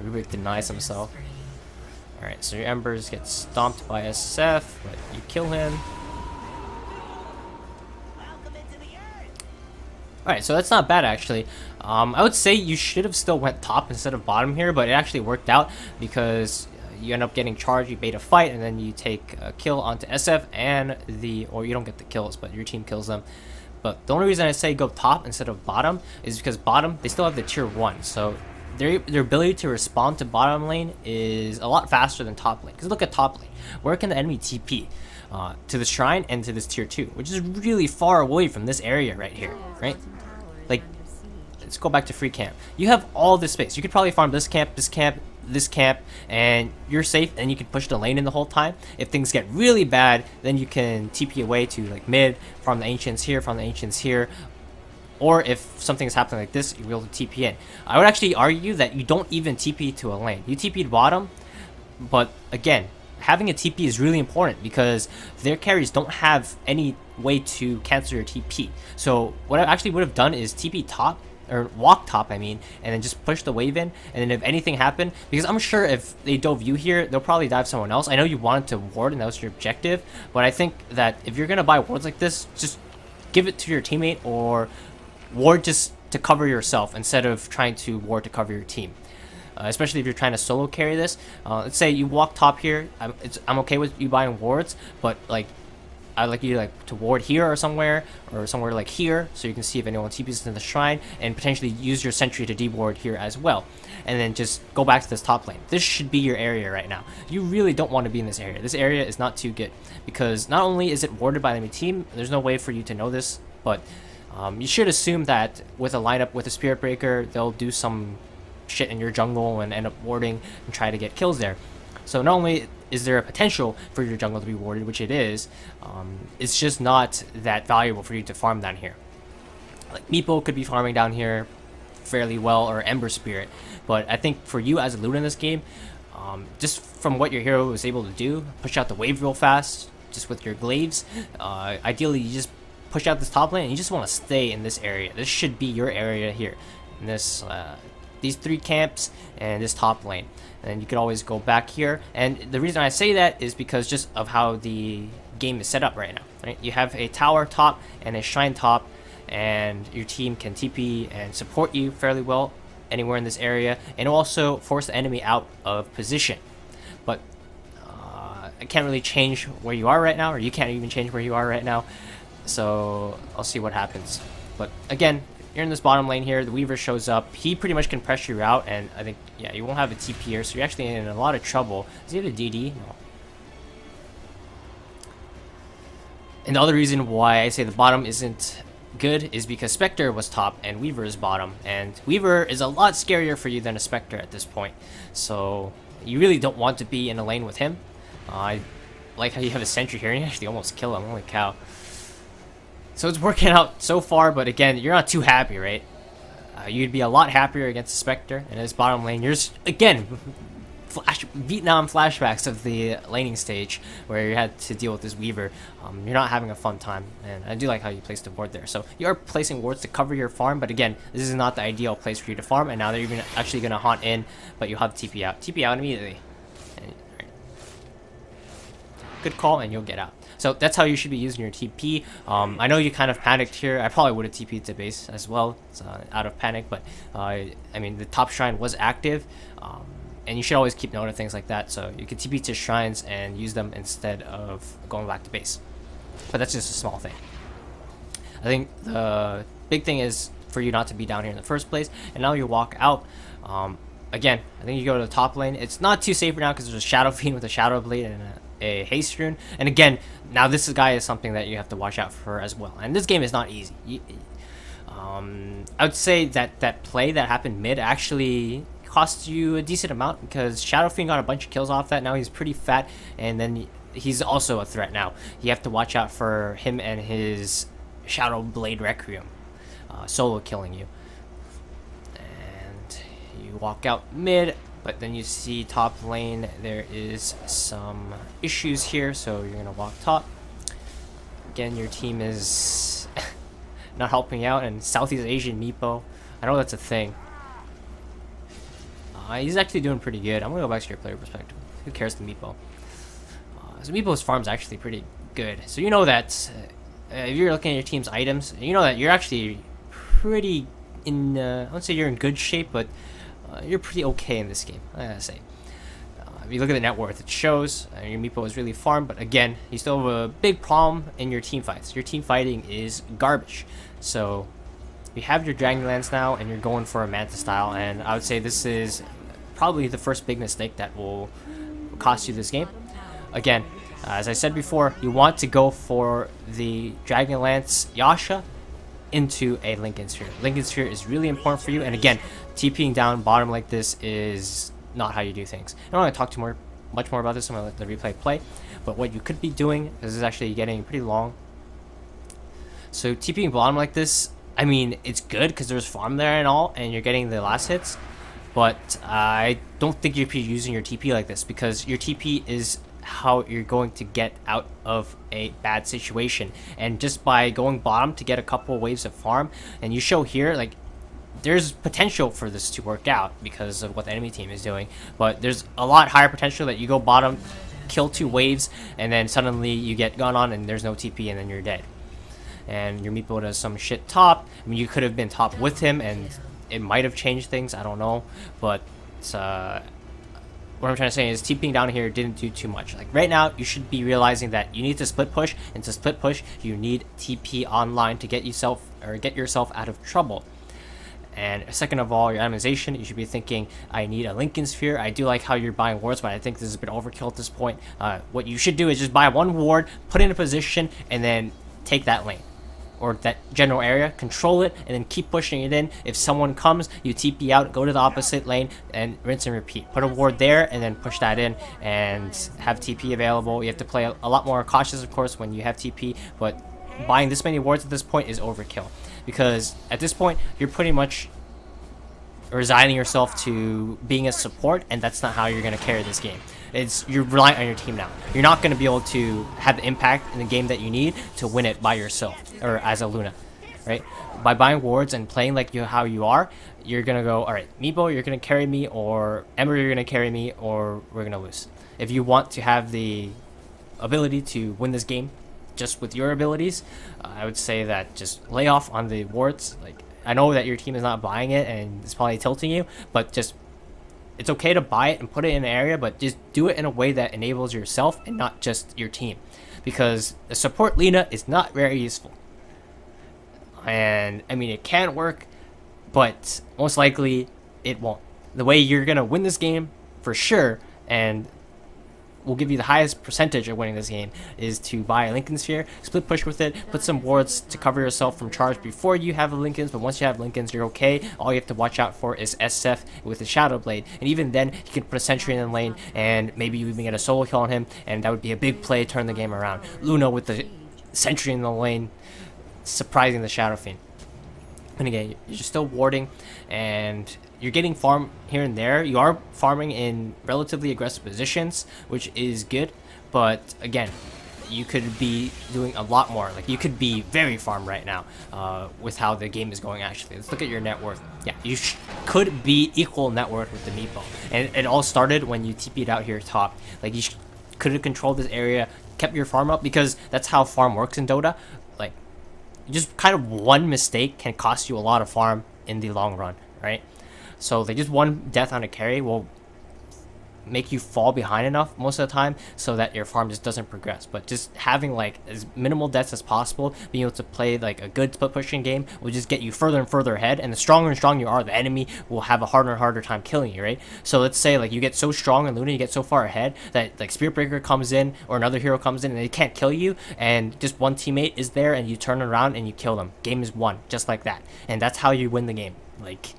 Rubik denies himself. Alright, so your Embers get stomped by SF, but you kill him. Alright, so that's not bad actually. I would say you should have still went top instead of bottom here, but it actually worked out because you end up getting charged, you bait a fight, and then you take a kill onto SF and or you don't get the kills, but your team kills them. But the only reason I say go top instead of bottom is because bottom, they still have the tier 1, so their ability to respond to bottom lane is a lot faster than top lane. Because look at top lane, where can the enemy TP? To the shrine and to this tier 2, which is really far away from this area right here, right? Like, let's go back to free camp. You have all this space. You could probably farm this camp, this camp, this camp, and you're safe, and you can push the lane in the whole time. If things get really bad, then you can TP away to like mid, farm the ancients here, or if something's happening like this, you'll be able to TP in. I would actually argue that you don't even TP to a lane. You TP'd bottom, but again, having a TP is really important because their carries don't have any way to cancel your TP. So what I actually would have done is TP top, or walk top I mean, and then just push the wave in, and then if anything happened, because I'm sure if they dove you here, they'll probably dive someone else. I know you wanted to ward and that was your objective, but I think that if you're gonna buy wards like this, just give it to your teammate or ward just to cover yourself instead of trying to ward to cover your team. Especially if you're trying to solo carry this. Let's say you walk top here. I'm okay with you buying wards, but like I'd like you to ward here or somewhere like here, so you can see if anyone TPs into the shrine, and potentially use your sentry to deward here as well, and then just go back to this top lane. This should be your area right now. You really don't want to be in this area. This area is not too good because not only is it warded by the enemy team, there's no way for you to know this, but you should assume that with a lineup with a Spirit Breaker, they'll do some shit in your jungle and end up warding and try to get kills there. So not only is there a potential for your jungle to be warded, which it is, it's just not that valuable for you to farm down here. Like Meepo could be farming down here fairly well, or Ember Spirit, but I think for you as a Luna in this game, just from what your hero was able to do, push out the wave real fast, just with your glaives, ideally you just push out this top lane and you just want to stay in this area. This should be your area here, in this these 3 camps and this top lane, and then you could always go back here. And the reason I say that is because just of how the game is set up right now, right? You have a tower top and a shrine top, and your team can TP and support you fairly well anywhere in this area, and also force the enemy out of position. But I can't really change where you are right now, or you can't even change where you are right now, so I'll see what happens. But again, you're in this bottom lane here, the Weaver shows up, he pretty much can pressure you out, and I think, yeah, you won't have a TP here, so you're actually in a lot of trouble. Does he have a DD? No. And the other reason why I say the bottom isn't good is because Spectre was top and Weaver is bottom, and Weaver is a lot scarier for you than a Spectre at this point, so you really don't want to be in a lane with him. I like how you have a sentry here and you actually almost kill him, holy cow. So it's working out so far, but again, you're not too happy, right? You'd be a lot happier against the Spectre, and his bottom lane, you're just, again, Vietnam flashbacks of the laning stage where you had to deal with this Weaver. You're not having a fun time, and I do like how you placed the ward there. So you are placing wards to cover your farm, but again, this is not the ideal place for you to farm, and now they're even actually going to haunt in, but you'll have TP out. TP out immediately. And, right. Good call, and you'll get out. So that's how you should be using your TP. I know you kind of panicked here. I probably would have TP'd to base as well, out of panic, but I mean, the top shrine was active, and you should always keep note of things like that, so you can TP to shrines and use them instead of going back to base. But that's just a small thing. I think the big thing is for you not to be down here in the first place, and now you walk out. Again, I think you go to the top lane. It's not too safe now because there's a Shadow Fiend with a Shadow Blade and a Haste Rune. And again, now this guy is something that you have to watch out for as well. And this game is not easy. I would say that that play that happened mid actually cost you a decent amount because Shadow Fiend got a bunch of kills off that. Now he's pretty fat, and then he's also a threat now. You have to watch out for him and his Shadow Blade Requiem solo killing you. You walk out mid, but then you see top lane there is some issues here, so you're gonna walk top. Again, your team is not helping out, and Southeast Asian Meepo, I know that's a thing. He's actually doing pretty good. I'm gonna go back to your player perspective. Who cares to Meepo? So Meepo's farm's actually pretty good, so you know that if you're looking at your team's items, you know that you're actually pretty in I wouldn't say you're in good shape, but you're pretty okay in this game, I gotta say. If you look at the net worth, it shows your Meepo is really farmed, but again, you still have a big problem in your team fights. Your team fighting is garbage. So you have your Dragonlance now, and you're going for a Manta style, and I would say this is probably the first big mistake that will cost you this game. Again, as I said before, you want to go for the Dragonlance Yasha into a Lincoln Sphere. Lincoln Sphere is really important for you, and again, TPing down bottom like this is not how you do things. I don't want to talk much more about this. I'm going to let the replay play, but what you could be doing, this is actually getting pretty long. So TPing bottom like this, I mean, it's good because there's farm there and all, and you're getting the last hits, but I don't think you'd be using your TP like this because your TP is how you're going to get out of a bad situation, and just by going bottom to get a couple waves of farm, and you show here like there's potential for this to work out because of what the enemy team is doing, but there's a lot higher potential that you go bottom, kill 2 waves, and then suddenly you get gone on and there's no TP and then you're dead. And your Meepo does some shit top. I mean, you could have been top with him and it might have changed things, I don't know, but what I'm trying to say is TPing down here didn't do too much. Like right now, you should be realizing that you need to split push, and to split push, you need TP online to get yourself out of trouble. And second of all, your itemization, you should be thinking, I need a Lincoln Sphere. I do like how you're buying wards, but I think this is a bit overkill at this point. What you should do is just buy 1 ward, put it in a position, and then take that lane or that general area, control it, and then keep pushing it in. If someone comes, you TP out, go to the opposite lane, and rinse and repeat. Put a ward there, and then push that in, and have TP available. You have to play a lot more cautious, of course, when you have TP, but buying this many wards at this point is overkill. Because at this point, you're pretty much resigning yourself to being a support, and that's not how you're going to carry this game. You're relying on your team now. You're not going to be able to have the impact in the game that you need to win it by yourself or as a Luna, right? By buying wards and playing like how you are, you're going to go, all right, Meepo, you're going to carry me, or Ember, you're going to carry me, or we're going to lose. If you want to have the ability to win this game just with your abilities, I would say that just lay off on the wards. Like, I know that your team is not buying it and it's probably tilting you, but just it's okay to buy it and put it in an area, but just do it in a way that enables yourself and not just your team, because the support Lina is not very useful. And I mean, it can work, but most likely it won't. The way you're gonna win this game for sure, and will give you the highest percentage of winning this game, is to buy a Lincoln Sphere, split push with it, put some wards to cover yourself from charge before you have the Lincolns, but once you have Lincolns, you're okay. All you have to watch out for is SF with the Shadow Blade, and even then, you can put a sentry in the lane, and maybe you even get a solo kill on him, and that would be a big play, turn the game around. Luna with the sentry in the lane, surprising the Shadow Fiend. And again, you're still warding, and you're getting farm here and there. You are farming in relatively aggressive positions, which is good, but again, you could be doing a lot more. Like, you could be very farm right now with how the game is going. Actually, let's look at your net worth. Yeah, you could be equal net worth with the Meepo, and it all started when you TP'd out here top. Like, you could have controlled this area, kept your farm up, because that's how farm works in Dota. Like, just kind of one mistake can cost you a lot of farm in the long run, right? So like just one death on a carry will make you fall behind enough most of the time so that your farm just doesn't progress. But just having like as minimal deaths as possible, being able to play like a good split pushing game, will just get you further and further ahead. And the stronger and stronger you are, the enemy will have a harder and harder time killing you, right? So let's say like you get so strong in Luna, you get so far ahead that like Spirit Breaker comes in or another hero comes in and they can't kill you, and just one teammate is there and you turn around and you kill them. Game is won, just like that. And that's how you win the game, like,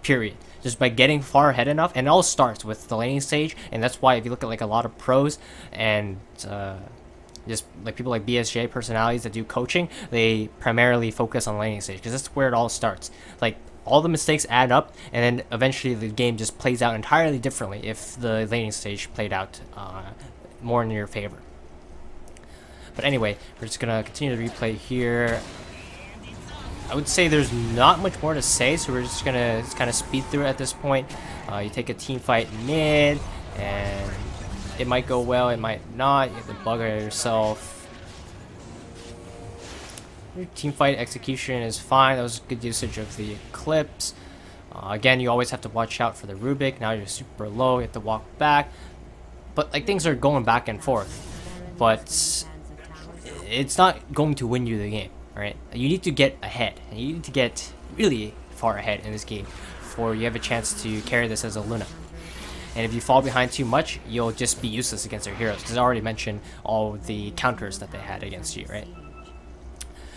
period. Just by getting far ahead enough. And it all starts with the laning stage, and that's why if you look at like a lot of pros and just like people like BSJ personalities that do coaching, they primarily focus on laning stage, because that's where it all starts. Like, all the mistakes add up, and then eventually the game just plays out entirely differently if the laning stage played out more in your favor. But anyway, we're just gonna continue the replay here. I would say there's not much more to say, so we're just gonna kind of speed through it at this point. You take a team fight mid, and it might go well, it might not. You have to bug out yourself. Your team fight execution is fine. That was good usage of the Eclipse. Again, you always have to watch out for the Rubik. Now you're super low, you have to walk back. But like, things are going back and forth, but it's not going to win you the game. Right? You need to get ahead, and you need to get really far ahead in this game before you have a chance to carry this as a Luna. And if you fall behind too much, you'll just be useless against their heroes, because I already mentioned all the counters that they had against you, right?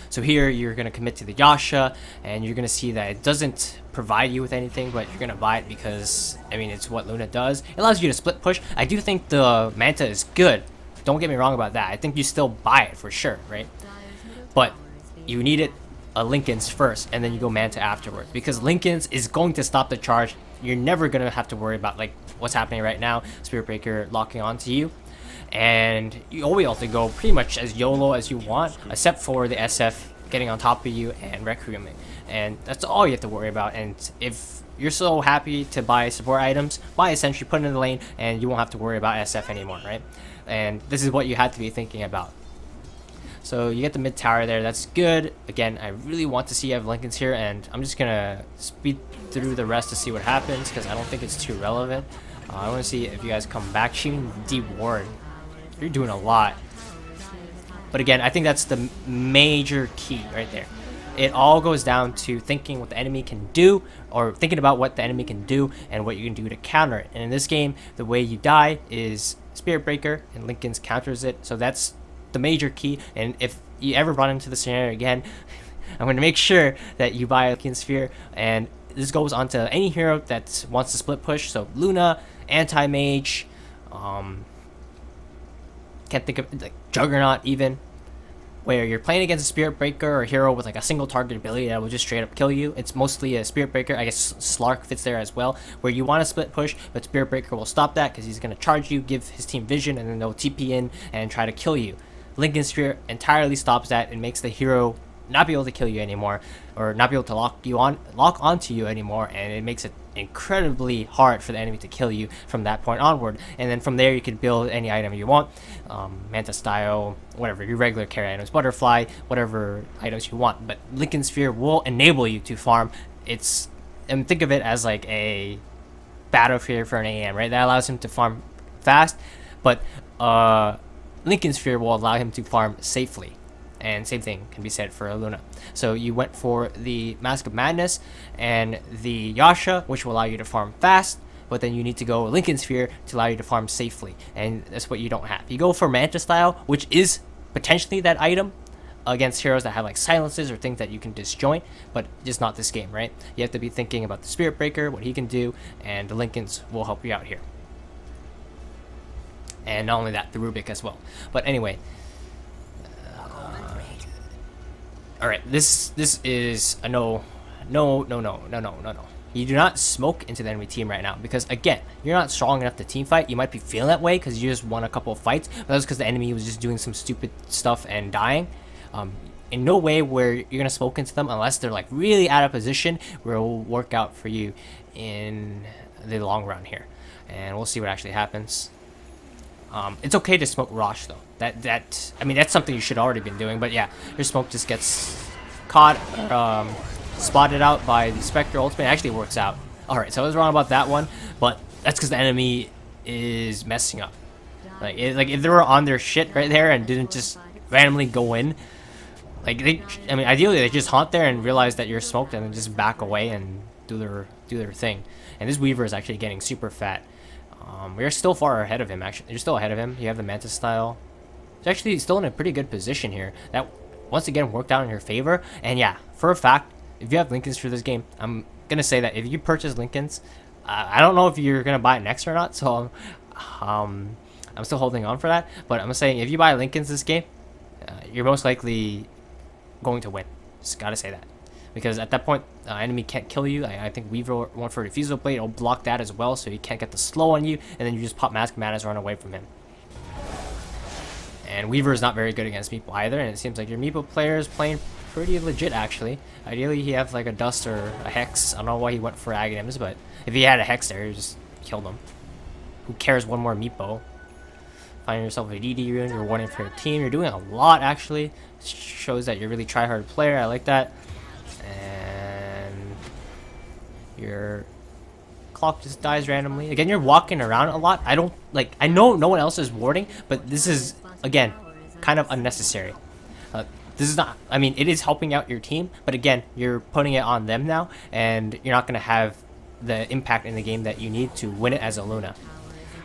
So here you're going to commit to the Yasha, and you're going to see that it doesn't provide you with anything, but you're going to buy it because, I mean, it's what Luna does. It allows you to split push. I do think the Manta is good. Don't get me wrong about that. I think you still buy it for sure, right? But you need it Linken's first, and then you go Manta afterwards, because Linken's is going to stop the charge. You're never going to have to worry about like what's happening right now, Spirit Breaker locking onto you, and you always have to go pretty much as YOLO as you want, except for the SF getting on top of you and Requieming, and that's all you have to worry about. And if you're so happy to buy support items, buy Essentially, put it in the lane, and you won't have to worry about SF anymore, right? And this is what you had to be thinking about. So you get the mid tower there, that's good. Again, I really want to see you have Linken's here, and I'm just gonna speed through the rest to see what happens, because I don't think it's too relevant. I want to see if you guys come back. Shooting deep ward, you're doing a lot. But again, I think that's the major key right there. It all goes down to thinking what the enemy can do, or thinking about what the enemy can do and what you can do to counter it. And in this game, the way you die is Spirit Breaker, and Linken's counters it. So that's the major key. And if you ever run into the scenario again, I'm going to make sure that you buy a Linken Sphere. And this goes on to any hero that wants to split push. So Luna, Anti-Mage, can't think of like Juggernaut even, where you're playing against a Spirit Breaker or a hero with like a single target ability that will just straight up kill you. It's mostly a Spirit Breaker. I guess Slark fits there as well, where you want to split push, but Spirit Breaker will stop that because he's going to charge you, give his team vision, and then they'll TP in and try to kill you. Linken Sphere entirely stops that and makes the hero not be able to kill you anymore, or not be able to lock onto you anymore, and it makes it incredibly hard for the enemy to kill you from that point onward. And then from there you can build any item you want, Manta style, whatever, your regular carry items, Butterfly, whatever items you want. But Linken Sphere will enable you to farm. And think of it as like a battlefield for an AM, right? That allows him to farm fast, but Linken Sphere will allow him to farm safely. And same thing can be said for Luna. So you went for the Mask of Madness and the Yasha, which will allow you to farm fast, but then you need to go Linken Sphere to allow you to farm safely, and that's what you don't have. You go for Manta style, which is potentially that item against heroes that have like silences or things that you can disjoint, but just not this game, right? You have to be thinking about the Spirit Breaker, what he can do, and the Linkens will help you out here. And not only that, the Rubik as well. But anyway, all right, this is a no. You do not smoke into the enemy team right now, because again, you're not strong enough to team fight. You might be feeling that way because you just won a couple of fights, but that's because the enemy was just doing some stupid stuff and dying. In no way where you're gonna smoke into them unless they're like really out of position, where it will work out for you in the long run here, and we'll see what actually happens. It's okay to smoke Rosh though. I mean, that's something you should already been doing. But yeah, your smoke just gets caught, spotted out by the Spectre ultimate. It actually works out. All right, so I was wrong about that one, but that's because the enemy is messing up. Like if they were on their shit right there and didn't just randomly go in, I mean, ideally they just haunt there and realize that you're smoked and then just back away and do their thing. And this Weaver is actually getting super fat. We're still far ahead of him. Actually, you're still ahead of him. You have the Mantis style. It's actually still in a pretty good position here. That once again worked out in your favor. And yeah, for a fact, if you have Lincolns for this game, I'm gonna say that if you purchase Lincolns, I don't know if you're gonna buy it next or not. So I'm still holding on for that. But I'm saying if you buy Lincolns this game, you're most likely going to win. Just gotta say that. Because at that point, enemy can't kill you. I think Weaver went for a Diffusal Blade. It'll block that as well, so he can't get the slow on you. And then you just pop Mask Madness, run away from him. And Weaver is not very good against Meeple either. And it seems like your Meeple player is playing pretty legit, actually. Ideally, he have like a Dust or a Hex. I don't know why he went for Aghanims, but if he had a Hex there, he just killed him. Who cares? One more Meepo. Finding yourself a DD rune. You're winning for your team. You're doing a lot, actually. Shows that you're really try-hard player. I like that. And your clock just dies randomly. Again, you're walking around a lot. I know no one else is warding, but this is, again, kind of unnecessary. This is not, I mean, it is helping out your team, but again, you're putting it on them now, and you're not going to have the impact in the game that you need to win it as a Luna.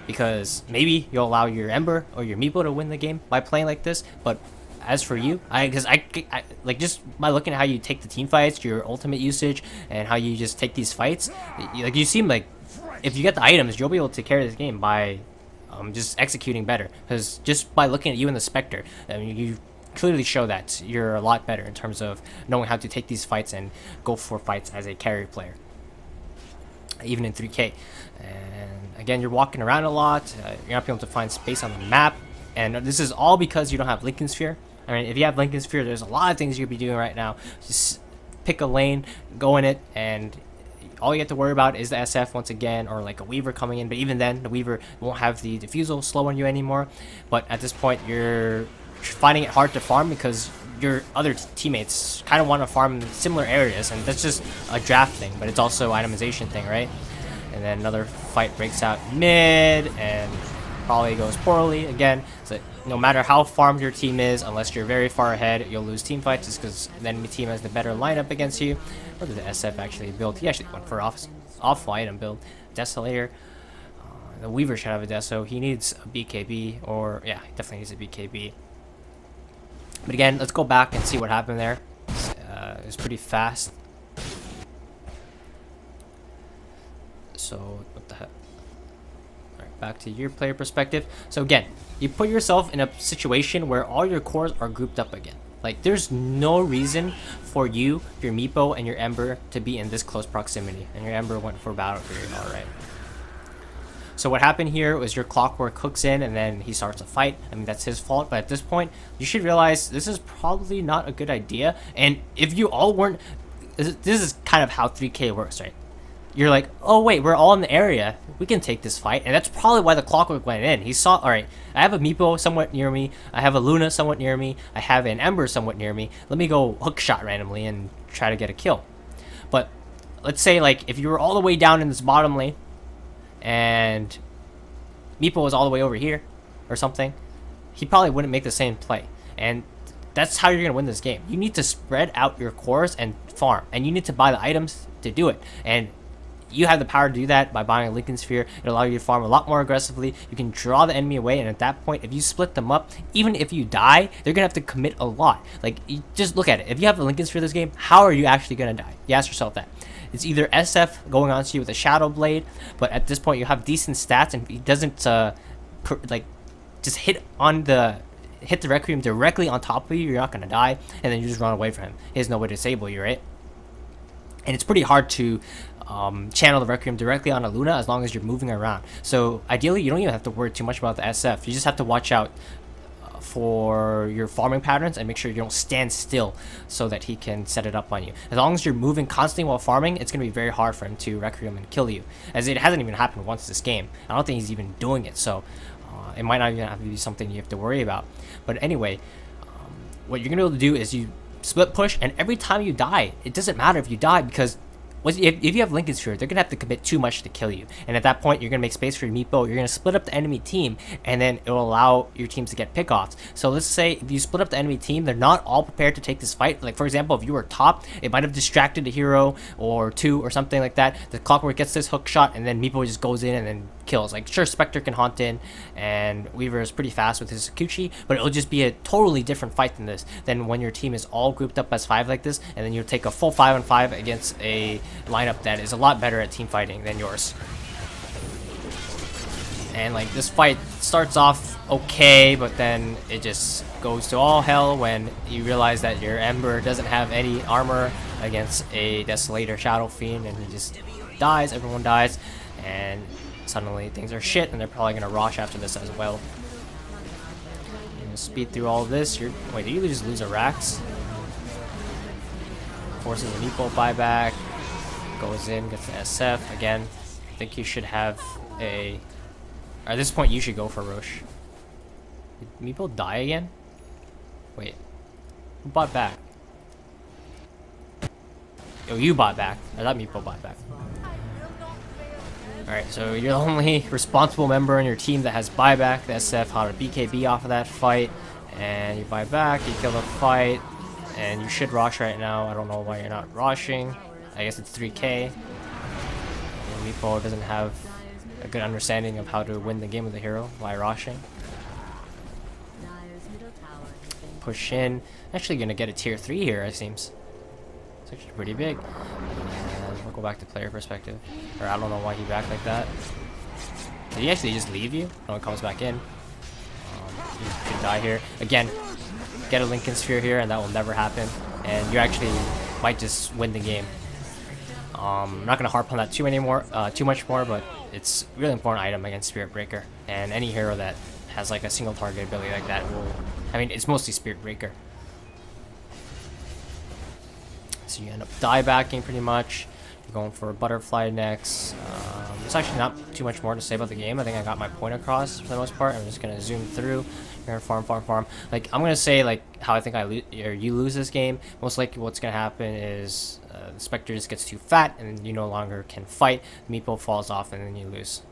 Because maybe you'll allow your Ember or your Meepo to win the game by playing like this, but as for you, because I like, just by looking at how you take the team fights, your ultimate usage, and how you just take these fights, like, you seem like if you get the items, you'll be able to carry this game by just executing better. Because just by looking at you and the Spectre, I mean, you clearly show that you're a lot better in terms of knowing how to take these fights and go for fights as a carry player, even in 3K. And again, you're walking around a lot. You're not able to find space on the map, and this is all because you don't have Lincoln Sphere. I mean, if you have Lincoln Sphere, there's a lot of things you could be doing right now. Just pick a lane, go in it, and all you have to worry about is the SF once again, or like a Weaver coming in. But even then, the Weaver won't have the Diffusal slow on you anymore. But at this point, you're finding it hard to farm because your other teammates kind of want to farm in similar areas, and that's just a draft thing, but it's also itemization thing, right? And then another fight breaks out mid, and probably goes poorly again. So no matter how farmed your team is, unless you're very far ahead, you'll lose team fights just because the enemy team has the better lineup against you. What did the SF actually build? He actually went for awful item build. Desolator. The Weaver should have a Deso. He needs a BKB, or yeah, he definitely needs a BKB. But again, let's go back and see what happened there. It was pretty fast. So what the heck? Back to your player perspective. So again, you put yourself in a situation where all your cores are grouped up again. Like, there's no reason for you, your Meepo, and your Ember to be in this close proximity. And your Ember went for battle period, alright. So what happened here was your Clockwork hooks in and then he starts a fight. I mean, that's his fault, but at this point, you should realize this is probably not a good idea. And if you all weren't... This is kind of how 3K works, right? You're like, oh wait, we're all in the area. We can take this fight. And that's probably why the Clockwork went in. He saw, alright, I have a Meepo somewhat near me. I have a Luna somewhat near me. I have an Ember somewhat near me. Let me go hook shot randomly and try to get a kill. But let's say, like, if you were all the way down in this bottom lane and Meepo was all the way over here or something, he probably wouldn't make the same play. And that's how you're going to win this game. You need to spread out your cores and farm. And you need to buy the items to do it. And you have the power to do that by buying a Lincoln Sphere. It'll allow you to farm a lot more aggressively. You can draw the enemy away, and at that point, if you split them up, even if you die, they're gonna have to commit a lot. Like, you just look at it. If you have a Lincoln Sphere this game, how are you actually gonna die? You ask yourself that. It's either SF going on to you with a Shadow Blade, but at this point you have decent stats, and if he doesn't just hit the Requiem directly on top of you, you're not gonna die, and then you just run away from him. He has no way to disable you, right? And it's pretty hard to channel the Requiem directly on a Luna as long as you're moving around. So ideally, you don't even have to worry too much about the SF. You just have to watch out for your farming patterns and make sure you don't stand still so that he can set it up on you. As long as you're moving constantly while farming, it's going to be very hard for him to Requiem and kill you, as it hasn't even happened once this game. I don't think he's even doing it. So It might not even have to be something you have to worry about. But anyway, what you're gonna be able to do is you split push, and every time you die, it doesn't matter if you die, because if you have Lincoln Sphere, they're gonna have to commit too much to kill you, and at that point you're gonna make space for your meatball. You're gonna split up the enemy team, and then it will allow your teams to get pickoffs. So let's say if you split up the enemy team, they're not all prepared to take this fight. Like for example, if you were top, it might have distracted a hero or two or something like that. The Clockwork gets this hook shot, and then meatball just goes in and then kills. Like sure, Spectre can haunt in, and Weaver is pretty fast with his Sakuchi, but it'll just be a totally different fight than when your team is all grouped up as 5 like this, and then you take a full 5-on-5 against a lineup that is a lot better at team fighting than yours. And like this fight starts off okay, but then it just goes to all hell when you realize that your Ember doesn't have any armor against a Desolator Shadow Fiend, and he just dies. Everyone dies, and suddenly things are shit, and they're probably gonna rush after this as well. You're gonna speed through all this. Wait, did you just lose a Rax? Forces an equal buyback. Goes in, gets the SF again. I think you should have a. At this point, you should go for Roche. Did Meeple die again? Wait, who bought back? Oh, you bought back. I thought Meeple bought back. Alright, so you're the only responsible member in your team that has buyback. The SF had a BKB off of that fight, and you buy back, you kill the fight, and you should rush right now. I don't know why you're not rushing. I guess it's 3k. And Meepo doesn't have a good understanding of how to win the game with the hero by rushing. Push in. Actually gonna get a tier 3 here, it seems. It's actually pretty big. And we'll go back to player perspective. Or I don't know why he backed like that. Did he actually just leave you? No, it comes back in. You could die here. Again, get a Lincoln Sphere here, and that will never happen. And you actually might just win the game. I'm not gonna harp on that too much more, but it's a really important item against Spirit Breaker. And any hero that has like a single target ability like that will, I mean, it's mostly Spirit Breaker. So you end up die backing pretty much. You're going for a Butterfly next. There's actually not too much more to say about the game. I think I got my point across for the most part. I'm just gonna zoom through. You're gonna farm. Like I'm gonna say like how I think you lose this game. Most likely, what's gonna happen is the Spectre just gets too fat, and you no longer can fight. Meepo falls off, and then you lose.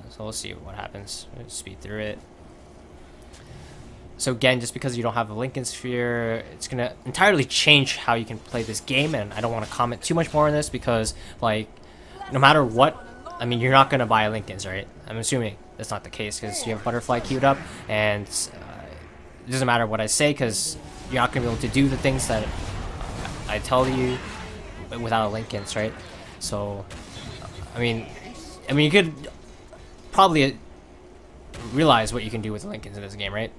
So we'll see what happens. We'll speed through it. So again, just because you don't have a Lincoln Sphere, it's gonna entirely change how you can play this game, and I don't want to comment too much more on this because, like, no matter what, I mean, you're not gonna buy Lincolns, right? I'm assuming that's not the case because you have Butterfly queued up, and it doesn't matter what I say because you're not gonna be able to do the things that I tell you without a Lincolns, right? So, I mean, you could probably realize what you can do with Lincolns in this game, right?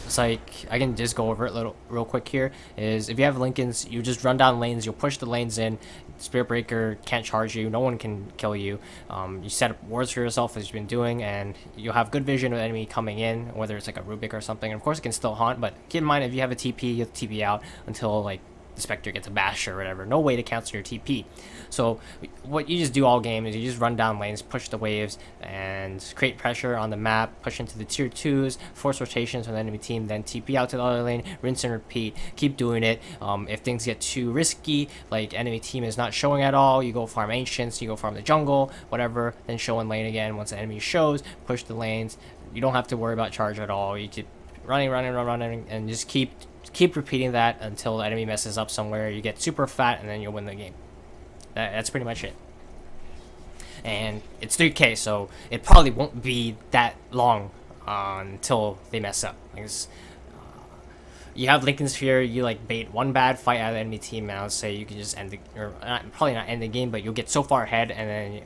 It's like, I can just go over it real quick here, is if you have Lincolns, you just run down lanes, you'll push the lanes in, Spirit Breaker can't charge you, no one can kill you, you set up wards for yourself as you've been doing, and you'll have good vision of the enemy coming in, whether it's like a Rubik or something, and of course it can still haunt, but keep in mind if you have a TP, you have to TP out until like the Spectre gets a bash or whatever. No way to cancel your TP. So what you just do all game is you just run down lanes, push the waves, and create pressure on the map, push into the tier 2s, force rotations from the enemy team, then TP out to the other lane, rinse and repeat. Keep doing it. If things get too risky, like enemy team is not showing at all, you go farm Ancients, you go farm the jungle, whatever, then show in lane again. Once the enemy shows, push the lanes. You don't have to worry about charge at all. You keep running, and just keep repeating that until the enemy messes up somewhere, you get super fat, and then you'll win the game. That's pretty much it. And it's 3k, so it probably won't be that long until they mess up. Because you have Lincoln Sphere, you like bait one bad fight out of the enemy team, and I would say you can just end the, or probably not end the game, but you'll get so far ahead, and then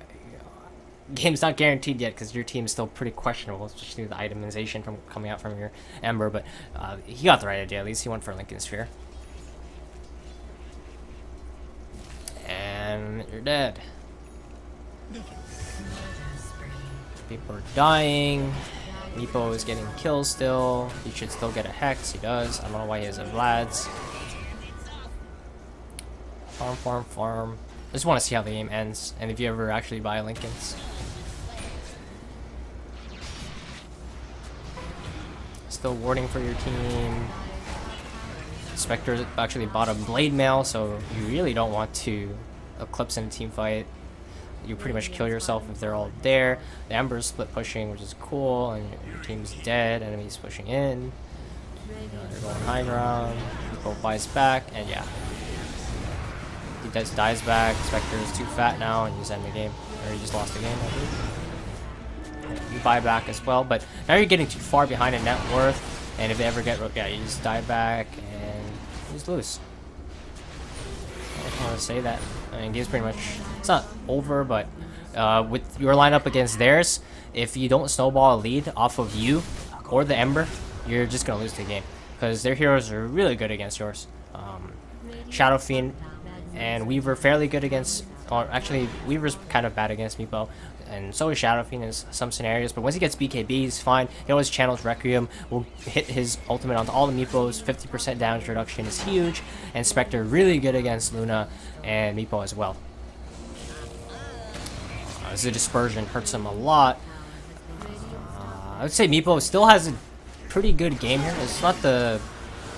game's not guaranteed yet because your team is still pretty questionable, especially with the itemization from coming out from your Ember. But he got the right idea. At least he went for Lincoln Sphere. And you're dead. People are dying. Meepo is getting kills still. He should still get a Hex. He does. I don't know why he has a Vlad's. Farm. I just want to see how the game ends, and if you ever actually buy Lincolns. the warding for your team. Spectre actually bought a blade mail, so you really don't want to eclipse in a team fight. You pretty much kill yourself if they're all there. The Ember's split pushing, which is cool, and your team's dead. Enemies pushing in. They're going high ground. People buys back, and yeah. He dies back. Spectre is too fat now, and you just end the game. Or you just lost the game, I believe. You buy back as well, but now you're getting too far behind in net worth, and if they ever get, yeah, you just die back, and you just lose. I just want to say that. I mean, game's pretty much, it's not over, but with your lineup against theirs, if you don't snowball a lead off of you or the Ember, you're just going to lose the game. Because their heroes are really good against yours. Shadow Fiend and Weaver fairly good against, or actually Weaver's kind of bad against Meepo, and so is Shadow Fiend in some scenarios, but once he gets BKB, he's fine. He always channels Requiem, will hit his ultimate onto all the Meepos. 50% damage reduction is huge, and Spectre really good against Luna and Meepo as well. The dispersion hurts him a lot. I would say Meepo still has a pretty good game here. It's not the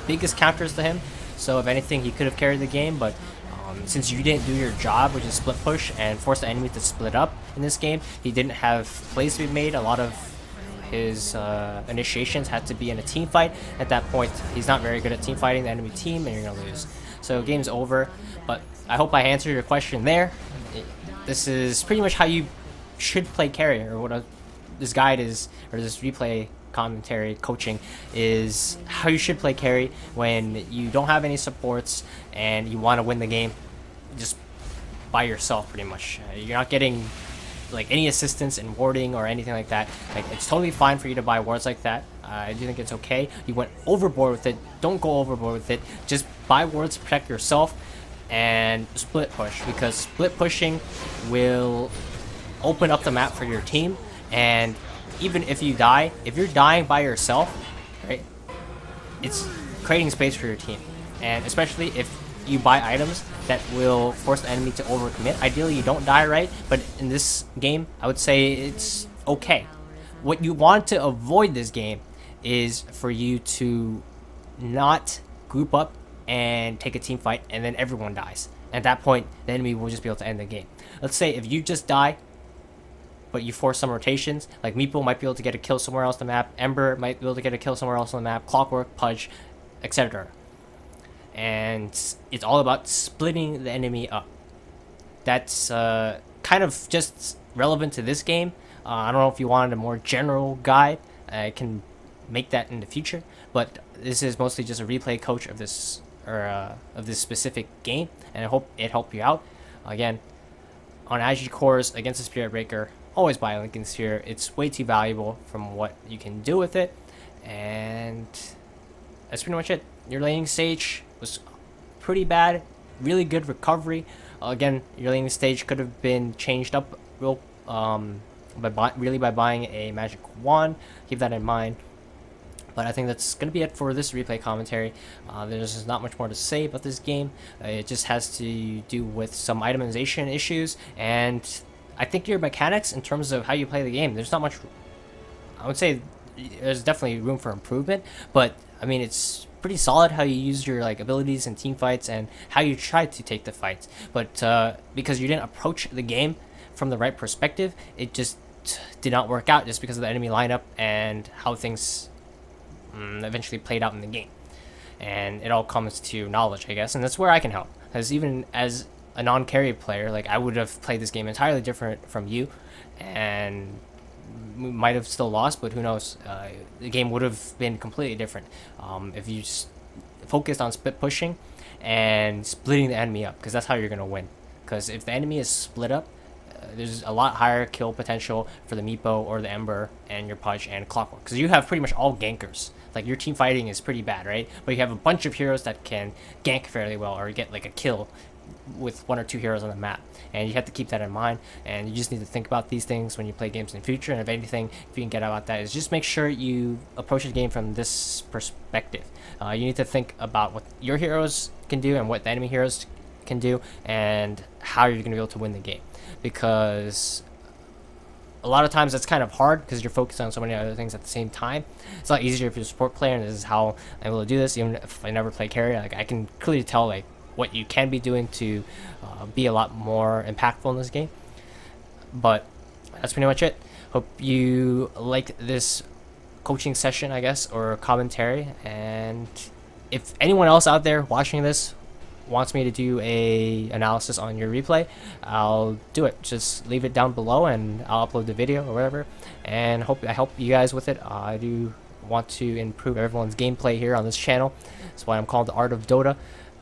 biggest counters to him, so if anything he could have carried the game, but since you didn't do your job, which is split push and force the enemy to split up in this game, he didn't have plays to be made. A lot of his initiations had to be in a team fight. At that point, he's not very good at team fighting the enemy team, and you're gonna lose. So game's over, but I hope I answered your question there. This is pretty much how you should play carry, or what this guide is, or this replay commentary coaching is how you should play carry when you don't have any supports and you want to win the game just by yourself pretty much. You're not getting like any assistance in warding or anything like that. Like, it's totally fine for you to buy wards like that. I do think it's okay. You went overboard with it. Don't go overboard with it. Just buy wards to protect yourself and split push, because split pushing will open up the map for your team. And even if you die, if you're dying by yourself, right, it's creating space for your team. And especially if you buy items that will force the enemy to overcommit. Ideally, you don't die, right? But in this game, I would say it's okay. What you want to avoid this game is for you to not group up and take a team fight and then everyone dies. At that point, the enemy will just be able to end the game. Let's say if you just die, but you force some rotations, like Meepo might be able to get a kill somewhere else on the map, Ember might be able to get a kill somewhere else on the map, Clockwork, Pudge, etc. And it's all about splitting the enemy up. That's kind of just relevant to this game. I don't know if you wanted a more general guide. I can make that in the future, but this is mostly just a replay coach of this, or of this specific game, and I hope it helped you out. Again, on Agi cores against the Spirit Breaker, always buy a Lincoln Sphere. It's way too valuable from what you can do with it, and that's pretty much it. Your laning stage was pretty bad, really good recovery. Again, your laning stage could have been changed up real by buying a magic wand. Keep that in mind. But I think that's going to be it for this replay commentary. There's not much more to say about this game. It just has to do with some itemization issues, and I think your mechanics in terms of how you play the game, there's not much. I would say there's definitely room for improvement, but I mean, it's pretty solid how you use your like abilities in team fights and how you try to take the fights. But because you didn't approach the game from the right perspective, it just did not work out, just because of the enemy lineup and how things eventually played out in the game. And it all comes to knowledge, I guess, and that's where I can help. Because even as a non-carry player, like, I would have played this game entirely different from you, and might have still lost, but who knows, the game would have been completely different if you just focused on split pushing and splitting the enemy up, because that's how you're going to win. Because if the enemy is split up, there's a lot higher kill potential for the Meepo or the Ember and your Pudge and Clockwork, because you have pretty much all gankers. Like, your team fighting is pretty bad, right? But you have a bunch of heroes that can gank fairly well, or get like a kill with one or two heroes on the map, and you have to keep that in mind. And you just need to think about these things when you play games in the future. And if anything, if you can get about that, is just make sure you approach the game from this perspective. You need to think about what your heroes can do and what the enemy heroes can do, and how you're going to be able to win the game. Because a lot of times it's kind of hard because you're focused on so many other things at the same time. It's a lot easier if you're a support player, and this is how I'm able to do this. Even if I never play carry, like I can clearly tell like what you can be doing to be a lot more impactful in this game. But that's pretty much it. Hope you liked this coaching session, I guess, or commentary. And if anyone else out there watching this wants me to do a analysis on your replay, I'll do it. Just leave it down below and I'll upload the video or whatever. And I help you guys with it. I do want to improve everyone's gameplay here on this channel. That's why I'm called the Art of Dota.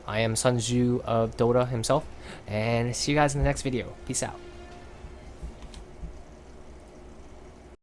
I am Sun Tzu of Dota himself. And see you guys in the next video. Peace out.